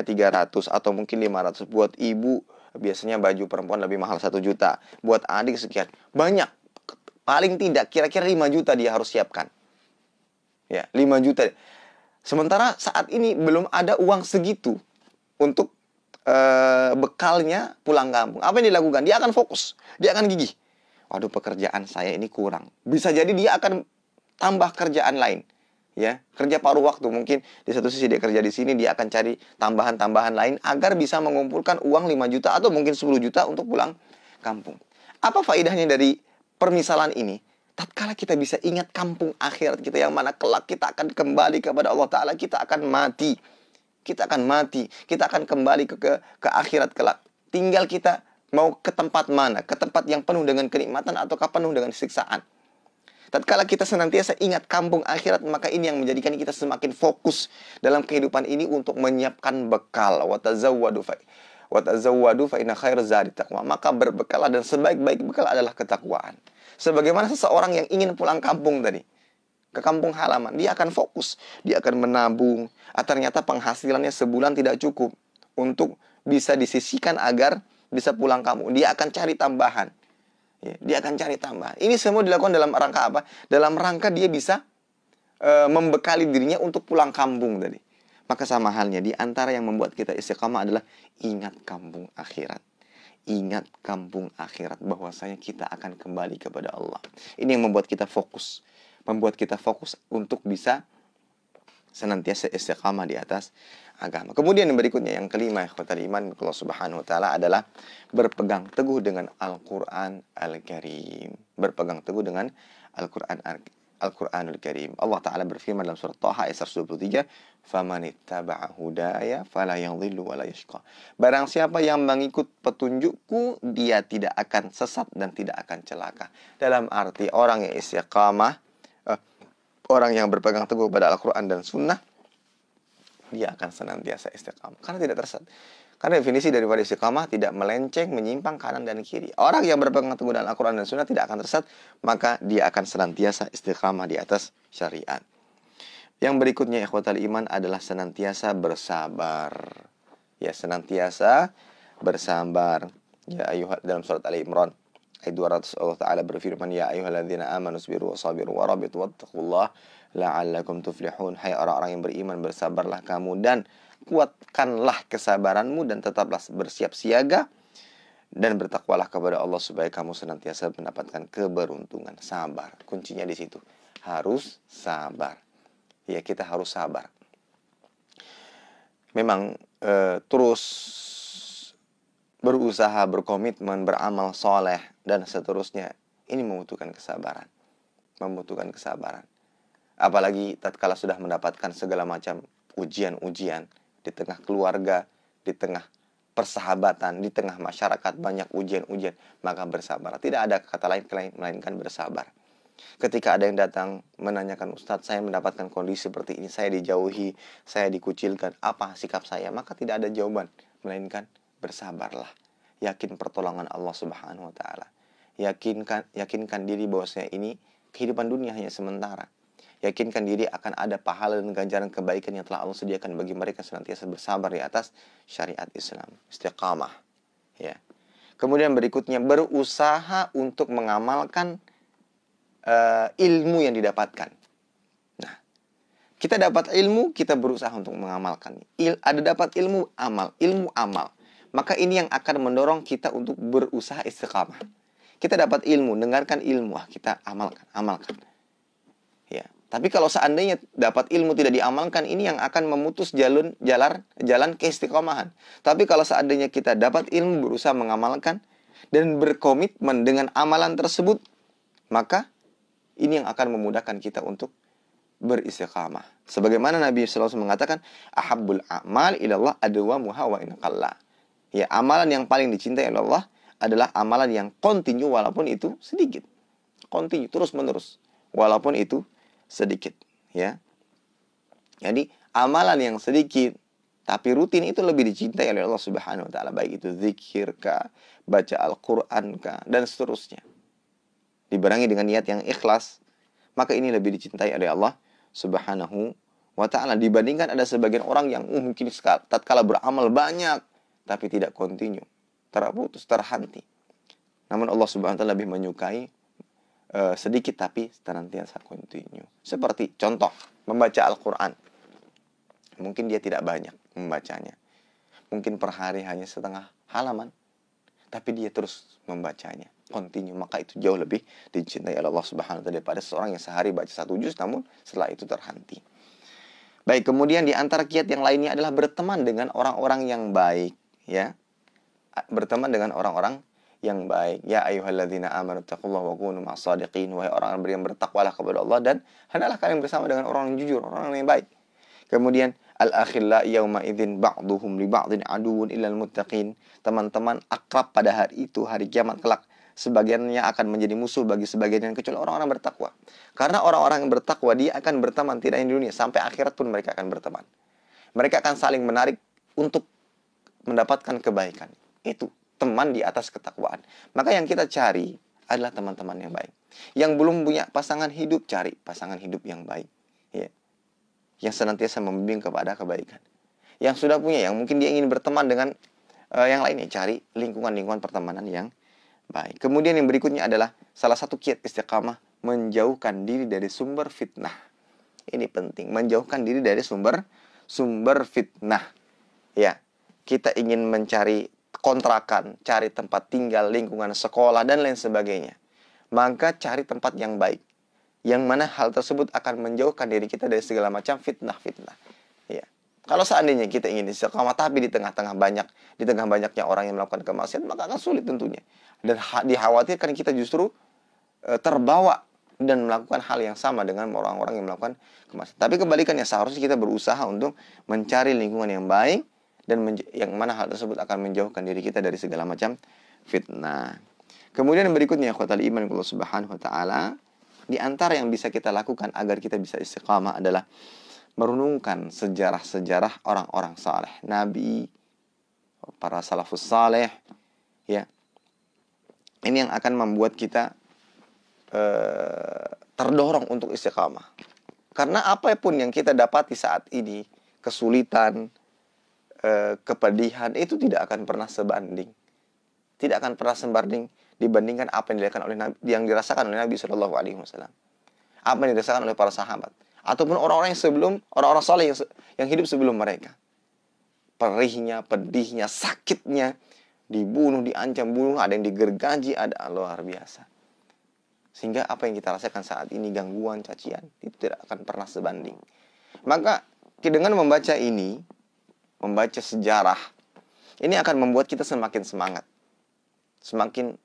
300 atau mungkin 500. Buat ibu biasanya baju perempuan lebih mahal 1 juta. Buat adik sekian. Banyak. Paling tidak kira-kira 5 juta dia harus siapkan. Ya, 5 juta. Sementara saat ini belum ada uang segitu untuk bekalnya pulang kampung. Apa yang dilakukan? Dia akan fokus, dia akan gigih. Waduh, pekerjaan saya ini kurang. Bisa jadi dia akan tambah kerjaan lain, ya, kerja paruh waktu. Mungkin di satu sisi dia kerja di sini, dia akan cari tambahan-tambahan lain agar bisa mengumpulkan uang 5 juta atau mungkin 10 juta untuk pulang kampung. Apa faedahnya dari permisalan ini? Tatkala kita bisa ingat kampung akhirat kita, yang mana kelak kita akan kembali kepada Allah Ta'ala, kita akan mati. Kita akan kembali ke akhirat kelak. Tinggal kita mau ke tempat mana, ke tempat yang penuh dengan kenikmatan ataukah penuh dengan siksaan. Tatkala kita senantiasa ingat kampung akhirat, maka ini yang menjadikan kita semakin fokus dalam kehidupan ini untuk menyiapkan bekal. Wa tazawwadu Wa tazawwadu fa inna khairaz zadi taqwa. Maka berbekalah dan sebaik-baik bekal adalah ketakwaan. Sebagaimana seseorang yang ingin pulang kampung tadi, ke kampung halaman, dia akan fokus, dia akan menabung. Ternyata penghasilannya sebulan tidak cukup untuk bisa disisihkan agar bisa pulang kampung. Dia akan cari tambahan. Ya, dia akan cari tambahan. Ini semua dilakukan dalam rangka apa? Dalam rangka dia bisa membekali dirinya untuk pulang kampung tadi. Maka sama halnya, di antara yang membuat kita istiqamah adalah ingat kampung akhirat. Ingat kampung akhirat, bahwasanya kita akan kembali kepada Allah. Ini yang membuat kita fokus. Membuat kita fokus untuk bisa senantiasa istiqamah di atas agama. Kemudian yang berikutnya, yang kelima, ikhwatal iman, Allah Subhanahu wa taala, adalah berpegang teguh dengan Al-Qur'an Al-Karim. Berpegang teguh dengan Al-Qur'anul Karim. Allah Ta'ala berfirman dalam surat Taha ayat 123, "Faman ittaba'a hudaya fala yadhillu wa la yashqa." Barang siapa yang mengikut petunjukku, dia tidak akan sesat dan tidak akan celaka. Dalam arti orang yang istiqamah, orang yang berpegang teguh pada Al-Quran dan Sunnah, dia akan senantiasa istiqamah. Karena tidak tersesat. Karena definisi daripada istiqamah tidak melenceng, menyimpang kanan dan kiri. Orang yang berpegang teguh dengan Al-Quran dan Sunnah tidak akan tersesat, maka dia akan senantiasa istiqamah di atas syariat. Yang berikutnya, ikhwatal iman, adalah senantiasa bersabar. Ya, senantiasa bersabar. Ya dalam surat Ali Imran ayat 200, Allah Ta'ala berfirman, "Ya ayyuhalladzina amanu sabiru wa sabiru wa rabitu wattaqullaha la'allakum tuflihun." Hai orang-orang yang beriman, bersabarlah kamu dan kuatkanlah kesabaranmu dan tetaplah bersiap siaga dan bertakwalah kepada Allah supaya kamu senantiasa mendapatkan keberuntungan. Sabar, kuncinya di situ. Harus sabar. Ya, kita harus sabar. Memang terus berusaha, berkomitmen, beramal soleh, dan seterusnya, ini membutuhkan kesabaran. Membutuhkan kesabaran. Apalagi tatkala sudah mendapatkan segala macam ujian-ujian, di tengah keluarga, di tengah persahabatan, di tengah masyarakat, banyak ujian-ujian, maka bersabar. Tidak ada kata lain melainkan bersabar. Ketika ada yang datang menanyakan, "Ustadz, saya mendapatkan kondisi seperti ini, saya dijauhi, saya dikucilkan, apa sikap saya?" Maka tidak ada jawaban, melainkan bersabarlah. Yakin pertolongan Allah Subhanahu wa taala. Yakinkan diri bahwasanya ini kehidupan dunia hanya sementara. Yakinkan diri akan ada pahala dan ganjaran kebaikan yang telah Allah sediakan bagi mereka senantiasa bersabar di atas syariat Islam. Istiqamah. Ya. Kemudian berikutnya, berusaha untuk mengamalkan ilmu yang didapatkan. Nah, kita dapat ilmu, kita berusaha untuk mengamalkan. Ada dapat ilmu amal. Maka ini yang akan mendorong kita untuk berusaha istiqamah. Kita dapat ilmu, dengarkan ilmu, kita amalkan. Ya. Tapi kalau seandainya dapat ilmu tidak diamalkan, ini yang akan memutus jalan keistiqomahan. Tapi kalau seandainya kita dapat ilmu, berusaha mengamalkan dan berkomitmen dengan amalan tersebut, maka ini yang akan memudahkan kita untuk beristiqamah. Sebagaimana Nabi SAW mengatakan, "Ahabbul a'mal ilallah adwamuha wa in qalla." Ya, amalan yang paling dicintai oleh Allah adalah amalan yang kontinu walaupun itu sedikit. Kontinu, terus-menerus, walaupun itu sedikit, ya. Jadi, amalan yang sedikit tapi rutin itu lebih dicintai oleh Allah Subhanahu wa taala, baik itu zikir kah, baca Al-Qur'an kah, dan seterusnya. Dibarengi dengan niat yang ikhlas, maka ini lebih dicintai oleh Allah Subhanahu wa ta'ala dibandingkan ada sebagian orang yang mungkin tatkala beramal banyak tapi tidak kontinu, terputus, terhenti. Namun Allah Subhanahu wa ta'ala lebih menyukai sedikit tapi senantiasa kontinu. Seperti contoh membaca Al-Qur'an. Mungkin dia tidak banyak membacanya. Mungkin per hari hanya setengah halaman, tapi dia terus membacanya, kontinu, maka itu jauh lebih dicintai oleh Allah Subhanahu wa taala daripada seorang yang sehari baca 1 juz namun setelah itu terhenti. Baik, kemudian di antara kiat yang lainnya adalah berteman dengan orang-orang yang baik, ya. Berteman dengan orang-orang yang baik. Ya ayyuhalladzina amanu taqullaha wa kunu ma'as-shadiqin. Wahai orang yang bertakwalah kepada Allah dan hendaklah kalian bersama dengan orang yang jujur, orang yang baik. Kemudian al-akhilla yauma idzin ba'duhum li ba'din aduwwun illal muttaqin. Teman-teman akrab pada hari itu, hari kiamat kelak, sebagiannya akan menjadi musuh bagi sebagian kecuali orang-orang bertakwa. Karena orang-orang yang bertakwa dia akan berteman tidak hanya di dunia, sampai akhirat pun mereka akan berteman. Mereka akan saling menarik untuk mendapatkan kebaikan. Itu teman di atas ketakwaan. Maka yang kita cari adalah teman-teman yang baik. Yang belum punya pasangan hidup, cari pasangan hidup yang baik. Ya. Yang senantiasa membimbing kepada kebaikan. Yang sudah punya, yang mungkin dia ingin berteman dengan yang lainnya, cari lingkungan-lingkungan pertemanan yang baik. Kemudian yang berikutnya adalah salah satu kiat istiqamah, menjauhkan diri dari sumber fitnah. Ini penting, menjauhkan diri dari sumber fitnah. Ya, kita ingin mencari kontrakan, cari tempat tinggal, lingkungan sekolah, dan lain sebagainya. Maka cari tempat yang baik, yang mana hal tersebut akan menjauhkan diri kita dari segala macam fitnah-fitnah. Ya. Kalau seandainya kita ingin istiqamah, tapi di tengah banyaknya orang yang melakukan kemaksiatan, maka akan sulit tentunya. Dan dikhawatirkan kita justru terbawa dan melakukan hal yang sama dengan orang-orang yang melakukan kemaksiatan. Tapi kebalikannya, seharusnya kita berusaha untuk mencari lingkungan yang baik, dan yang mana hal tersebut akan menjauhkan diri kita dari segala macam fitnah. Kemudian yang berikutnya, ikhwatal iman Allah Subhanahu wa taala, di antara yang bisa kita lakukan agar kita bisa istiqamah adalah merenungkan sejarah-sejarah orang-orang saleh, nabi, para salafus saleh, ya. Ini yang akan membuat kita terdorong untuk istiqamah. Karena apapun yang kita dapati saat ini, kesulitan, kepedihan, itu tidak akan pernah sebanding. Tidak akan pernah sebanding dibandingkan apa yang dirasakan oleh Nabi Shallallahu Alaihi Wasallam, apa yang dirasakan oleh para sahabat, ataupun orang-orang yang sebelum, orang-orang saleh yang hidup sebelum mereka. Perihnya, pedihnya, sakitnya, dibunuh, diancam bunuh, ada yang digergaji, ada luar biasa. Sehingga apa yang kita rasakan saat ini, gangguan, cacian, itu tidak akan pernah sebanding. Maka dengan membaca ini, membaca sejarah, ini akan membuat kita semakin semangat. Semakin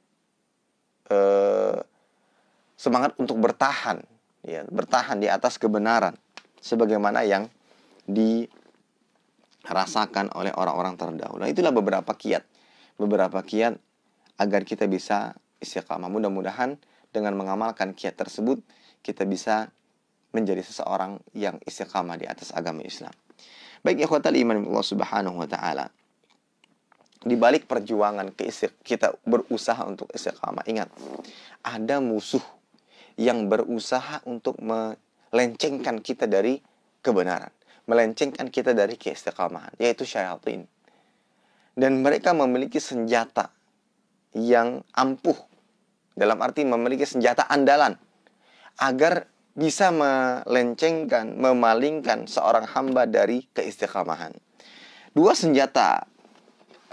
semangat untuk bertahan, ya, bertahan di atas kebenaran, sebagaimana yang dirasakan oleh orang-orang terdahulu. Nah, itulah beberapa kiat agar kita bisa istiqamah. Mudah-mudahan dengan mengamalkan kiat tersebut, kita bisa menjadi seseorang yang istiqamah di atas agama Islam. Baik, ikhwatal iman Allah Subhanahu wa taala. Di balik perjuangan kita berusaha untuk istiqamah, ingat, ada musuh yang berusaha untuk melencengkan kita dari kebenaran, melencengkan kita dari keistiqamahan, yaitu syaitan. Dan mereka memiliki senjata yang ampuh, dalam arti memiliki senjata andalan, agar bisa melencengkan, memalingkan seorang hamba dari keistiqamahan. Dua senjata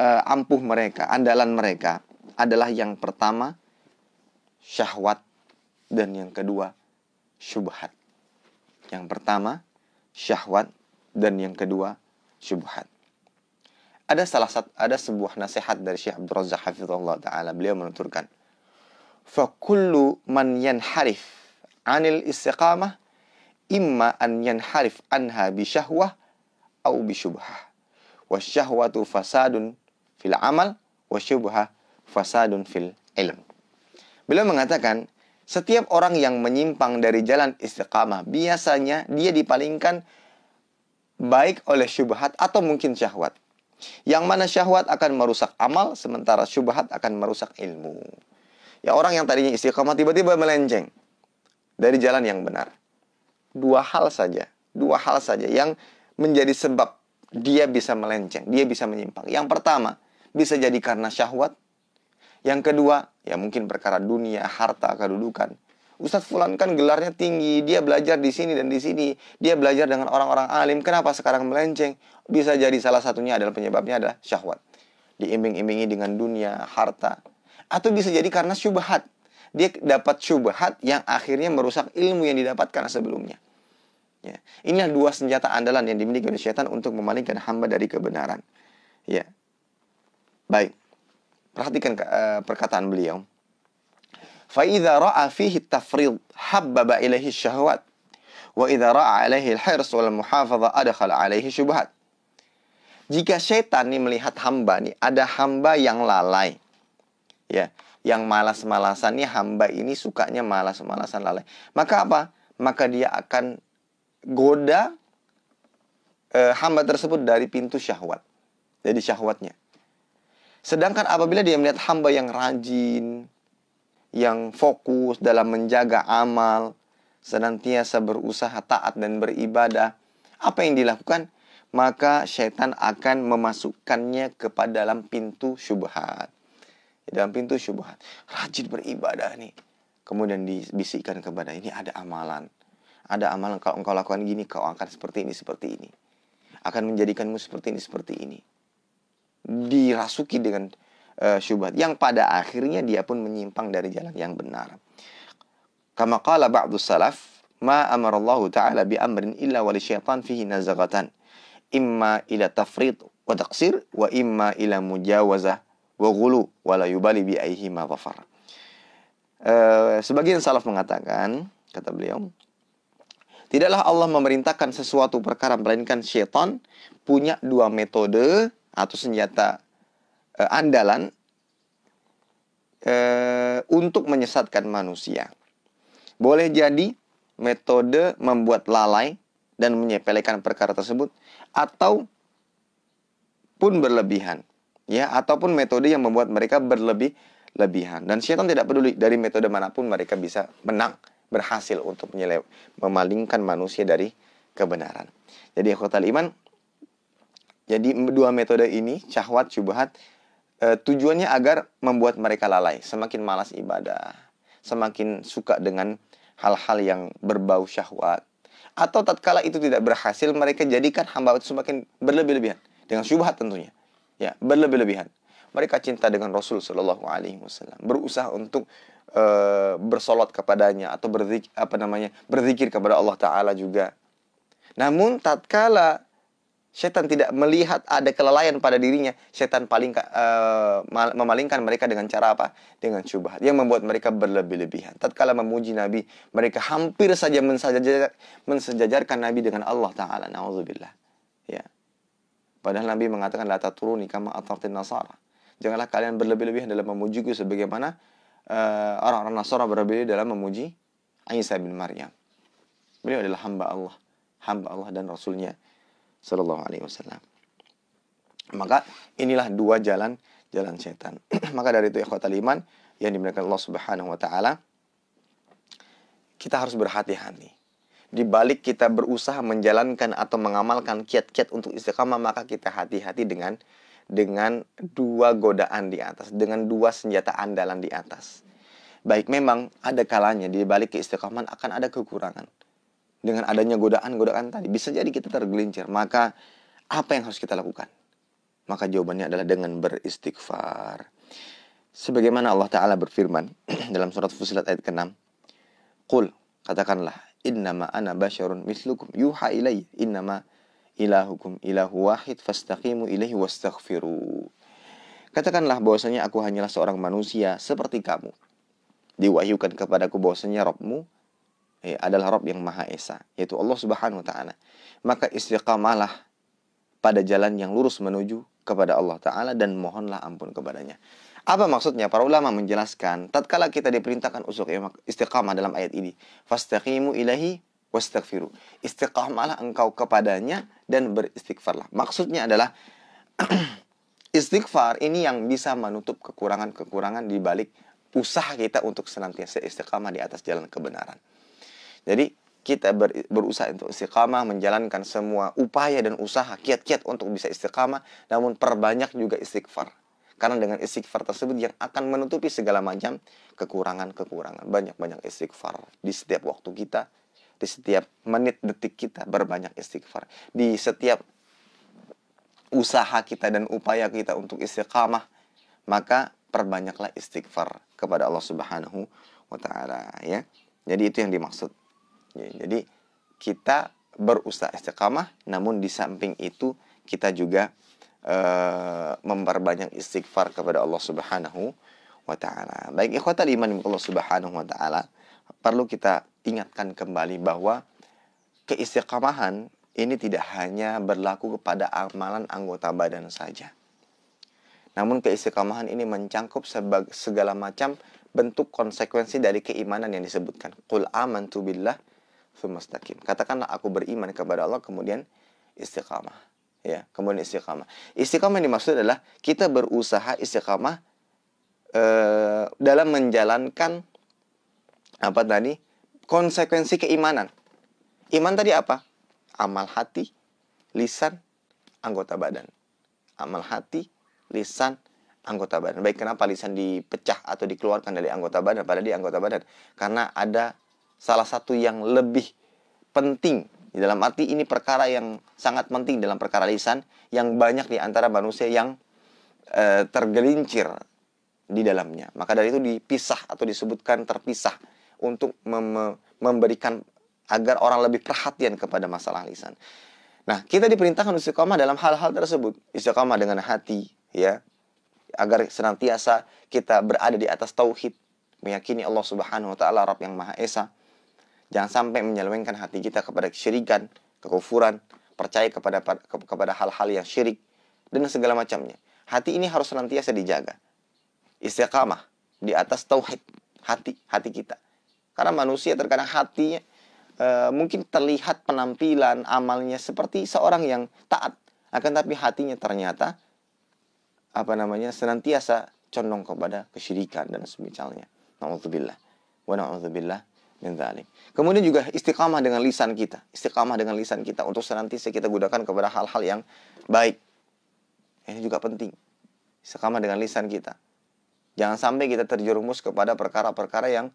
ampuh mereka, andalan mereka adalah yang pertama syahwat, dan yang kedua syubhat. Yang pertama syahwat, dan yang kedua syubhat. Ada sebuah nasihat dari Syekh Abdul Razak hafizahullah taala. Beliau menuturkan, fa kullu man yanharif 'anil istiqamah imma an yanharif anha bi syahwah aw bi syubhah. Wasyahwatu fasadun fil amal, wasyubhah fasadun fil ilm. Beliau mengatakan, setiap orang yang menyimpang dari jalan istiqamah, biasanya dia dipalingkan baik oleh syubhat atau mungkin syahwat. Yang mana syahwat akan merusak amal, sementara syubhat akan merusak ilmu. Ya, orang yang tadinya istiqamah tiba-tiba melenceng dari jalan yang benar. Dua hal saja yang menjadi sebab dia bisa melenceng, dia bisa menyimpang. Yang pertama, bisa jadi karena syahwat. Yang kedua, ya mungkin perkara dunia, harta, kedudukan. Ustadz Fulan kan gelarnya tinggi, dia belajar di sini dan di sini, dia belajar dengan orang-orang alim, kenapa sekarang melenceng? Bisa jadi salah satunya adalah penyebabnya adalah syahwat. Diimbing-imbingi dengan dunia, harta. Atau bisa jadi karena syubhat. Dia dapat syubhat yang akhirnya merusak ilmu yang didapatkan sebelumnya. Ya. Inilah dua senjata andalan yang dimiliki oleh syaitan untuk memalingkan hamba dari kebenaran. Ya. Baik. Perhatikan perkataan beliau. Fa idza ra'a fihi at-tafrid habbaba ilaihi syahwat wa idza ra'a alaihi al-hirs wal muhafadha adkhala alaihi syubhat. Jika syaitan nih melihat hamba nih, ada hamba yang lalai. Ya, yang malas-malasannya, hamba ini sukanya malas-malasan, lalai. Maka apa? Maka dia akan goda hamba tersebut dari pintu syahwat. Jadi syahwatnya. Sedangkan apabila dia melihat hamba yang rajin, yang fokus dalam menjaga amal, senantiasa berusaha taat dan beribadah, apa yang dilakukan? Maka syaitan akan memasukkannya kepada dalam pintu syubhat. Dalam pintu syubhat. Rajin beribadah nih. Kemudian dibisikkan kepada ini ada amalan. Ada amalan kalau engkau lakukan gini, kau akan seperti ini, seperti ini. Akan menjadikanmu seperti ini, seperti ini. Dirasuki dengan syubhat. Yang pada akhirnya dia pun menyimpang dari jalan yang benar. Kama qala ba'du salaf, ma amarallahu ta'ala bi amrin illa wali syaitan fihi nazagatan. Imma ila tafrid wa taqsir wa imma ila mujawazah wa ghulu wa la yubali bi ayhi ma dhafar. Sebagian salaf mengatakan, kata beliau, tidaklah Allah memerintahkan sesuatu perkara melainkan syaitan punya dua metode atau senjata andalan untuk menyesatkan manusia. Boleh jadi metode membuat lalai dan menyepelekan perkara tersebut, atau pun berlebihan, ya, ataupun metode yang membuat mereka berlebihan. Dan syaitan tidak peduli dari metode manapun, mereka bisa menang, berhasil untuk memalingkan manusia dari kebenaran. Jadi ikhwatal iman, jadi dua metode ini, syahwat, syubhat, tujuannya agar membuat mereka lalai, semakin malas ibadah, semakin suka dengan hal-hal yang berbau syahwat. Atau tatkala itu tidak berhasil, mereka jadikan hamba itu semakin berlebih-lebihan dengan syubhat tentunya, ya, berlebih-lebihan. Mereka cinta dengan Rasul Shallallahu Alaihi Wasallam, berusaha untuk bersolat kepadanya atau berzikir kepada Allah Taala juga. Namun tatkala syaitan tidak melihat ada kelalaian pada dirinya, syaitan memalingkan mereka dengan cara apa? Dengan syubhat yang membuat mereka berlebih-lebihan. Tatkala memuji Nabi, mereka hampir saja mensejajarkan Nabi dengan Allah Ta'ala. Na'udzubillah. Ya. Padahal Nabi mengatakan, la taturuni kama atartin nasara. Janganlah kalian berlebih-lebihan dalam memujiku sebagaimana orang-orang Nasara berlebih dalam memuji Isa bin Maryam. Beliau adalah hamba Allah dan Rasulnya Sallallahu Alaihi Wasallam. Maka inilah dua jalan syaitan. Maka dari itu ikhwatal iman yang dimuliakan Allah Subhanahu Wa Taala, kita harus berhati-hati. Di balik kita berusaha menjalankan atau mengamalkan kiat-kiat untuk istiqamah, maka kita hati-hati dengan dua godaan di atas, dengan dua senjata andalan di atas. Baik, memang ada kalanya di balik keistiqamahan akan ada kekurangan. Dengan adanya godaan-godaan tadi, bisa jadi kita tergelincir. Maka, apa yang harus kita lakukan? Maka jawabannya adalah dengan beristighfar. Sebagaimana Allah Ta'ala berfirman dalam surat Fussilat ayat ke-6. Qul, katakanlah, innama ana basyarun mislukum yuha ilayya, innama ilahukum ilahu wahid, fastaqimu ilaihi wastaghfiru. Katakanlah bahwasanya aku hanyalah seorang manusia seperti kamu. Diwahyukan kepadaku bahwasanya Rabbmu adalah Rabb yang Maha Esa, yaitu Allah Subhanahu Wa Ta'ala. Maka istiqamalah pada jalan yang lurus menuju kepada Allah Ta'ala dan mohonlah ampun kepadanya. Apa maksudnya? Para ulama menjelaskan, tatkala kita diperintahkan untuk istiqamah dalam ayat ini, fastaqimu ilahi wastaghfiru. Istiqamalah engkau kepadanya dan beristighfarlah. Maksudnya adalah istighfar ini yang bisa menutup kekurangan-kekurangan di balik usaha kita untuk senantiasa istiqamah di atas jalan kebenaran. Jadi kita berusaha untuk istiqamah, menjalankan semua upaya dan usaha, kiat-kiat untuk bisa istiqamah, namun perbanyak juga istighfar. Karena dengan istighfar tersebut yang akan menutupi segala macam kekurangan-kekurangan. Banyak-banyak istighfar di setiap waktu kita, di setiap menit detik kita berbanyak istighfar. Di setiap usaha kita dan upaya kita untuk istiqamah, maka perbanyaklah istighfar kepada Allah Subhanahu Wa Ta'ala, ya. Jadi itu yang dimaksud. Jadi kita berusaha istiqamah, namun di samping itu kita juga memperbanyak istighfar kepada Allah Subhanahu Wa Ta'ala. Baik ikhwatal iman Allah Subhanahu Wa Ta'ala, perlu kita ingatkan kembali bahwa keistiqamahan ini tidak hanya berlaku kepada amalan anggota badan saja. Namun keistiqamahan ini mencangkup segala macam bentuk konsekuensi dari keimanan yang disebutkan. Qul amantu billah tsumma istaqim. Katakanlah aku beriman kepada Allah kemudian istiqamah. Ya, kemudian istiqamah. Istiqamah yang dimaksud adalah kita berusaha istiqamah dalam menjalankan apa tadi? Konsekuensi keimanan. Iman tadi apa? Amal hati, lisan, anggota badan. Amal hati, lisan, anggota badan. Baik, kenapa lisan dipecah atau dikeluarkan dari anggota badan pada di anggota badan? Karena ada salah satu yang lebih penting. Di dalam arti ini perkara yang sangat penting dalam perkara lisan, yang banyak di antara manusia yang tergelincir di dalamnya. Maka dari itu dipisah atau disebutkan terpisah untuk memberikan agar orang lebih perhatian kepada masalah lisan. Nah, kita diperintahkan istiqamah dalam hal-hal tersebut. Istiqamah dengan hati, ya, agar senantiasa kita berada di atas tauhid, meyakini Allah Subhanahu wa taala Rabb yang Maha Esa. Jangan sampai menyelewengkan hati kita kepada kesyirikan, kekufuran, percaya kepada hal-hal yang syirik dan segala macamnya. Hati ini harus senantiasa dijaga. Istiqamah di atas tauhid, hati kita. Karena manusia terkadang hatinya mungkin terlihat penampilan amalnya seperti seorang yang taat, akan tapi hatinya ternyata senantiasa condong kepada kesyirikan dan semisalnya. Na'udzubillah wa na'udzubillah min dzalik. Kemudian juga istiqamah dengan lisan kita. Istiqamah dengan lisan kita untuk senantiasa kita gunakan kepada hal-hal yang baik. Ini juga penting. Istiqamah dengan lisan kita. Jangan sampai kita terjerumus kepada perkara-perkara yang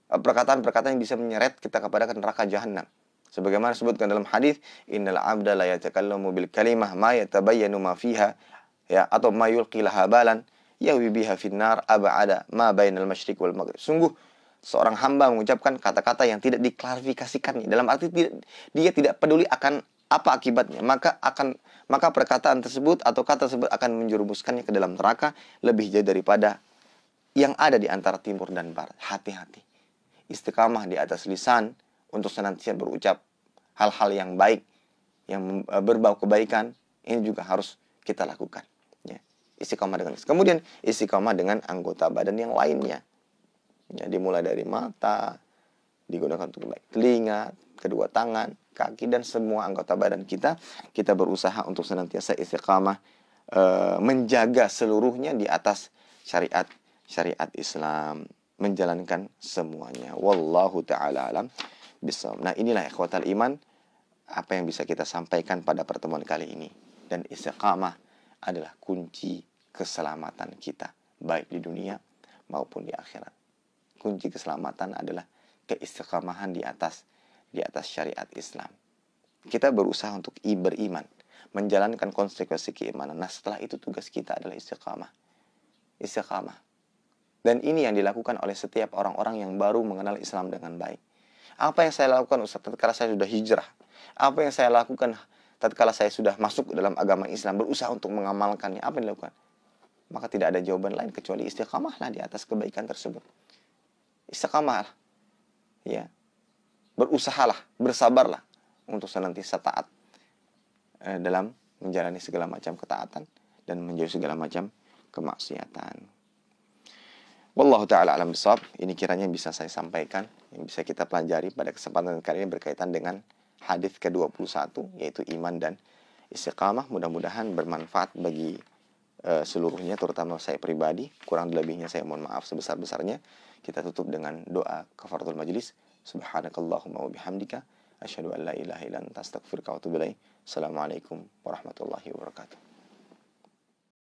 perkataan-perkataan yang bisa menyeret kita kepada neraka jahanam. Sebagaimana disebutkan dalam hadis, innal abda la yatakallamu bil kalimah ma yatabayyanu ma fiha, ya, atau ma yulqi laha balan yawi biha finnar ab'ada ma bainal masyriq wal maghrib. Sungguh seorang hamba mengucapkan kata-kata yang tidak diklarifikasikannya, dalam arti dia tidak peduli akan apa akibatnya, maka perkataan tersebut atau kata tersebut akan menjerumuskannya ke dalam neraka lebih jauh daripada yang ada di antara timur dan barat. Hati-hati. Istiqamah di atas lisan untuk senantiasa berucap hal-hal yang baik, yang berbau kebaikan, ini juga harus kita lakukan. Ya. Istiqamah dengan lisan. Kemudian istiqamah dengan anggota badan yang lainnya. Ya, dimulai dari mata, digunakan untuk baik telinga, kedua tangan, kaki, dan semua anggota badan kita. Kita berusaha untuk senantiasa istiqamah, menjaga seluruhnya di atas syariat Islam, menjalankan semuanya. Wallahu ta'ala alam bisawab. Nah, inilah ikhwatal iman apa yang bisa kita sampaikan pada pertemuan kali ini. Dan istiqamah adalah kunci keselamatan kita, baik di dunia maupun di akhirat. Kunci keselamatan adalah keistiqamahan di atas syariat Islam. Kita berusaha untuk beriman, menjalankan konsekuensi keimanan. Nah, setelah itu tugas kita adalah istiqamah. Dan ini yang dilakukan oleh setiap orang-orang yang baru mengenal Islam dengan baik. Apa yang saya lakukan Ustaz tatkala saya sudah hijrah? Apa yang saya lakukan tatkala saya sudah masuk dalam agama Islam, berusaha untuk mengamalkannya? Apa yang dilakukan? Maka tidak ada jawaban lain kecuali istiqamahlah di atas kebaikan tersebut. Istiqamahlah. Ya. Berusahalah, bersabarlah untuk senantiasa taat dalam menjalani segala macam ketaatan dan menjauhi segala macam kemaksiatan. Wallahu ta'ala alam bisawab. Ini kiranya bisa saya sampaikan, yang bisa kita pelajari pada kesempatan kali ini berkaitan dengan hadis ke-21, yaitu iman dan istiqamah. Mudah-mudahan bermanfaat bagi seluruhnya, terutama saya pribadi. Kurang lebihnya saya mohon maaf sebesar-besarnya. Kita tutup dengan doa kafaratul majlis. Subhanakallahumma wa bihamdika asyhadu an la ilaha illa anta astaghfiruka wa atubu ilaik. Assalamualaikum warahmatullahi wabarakatuh.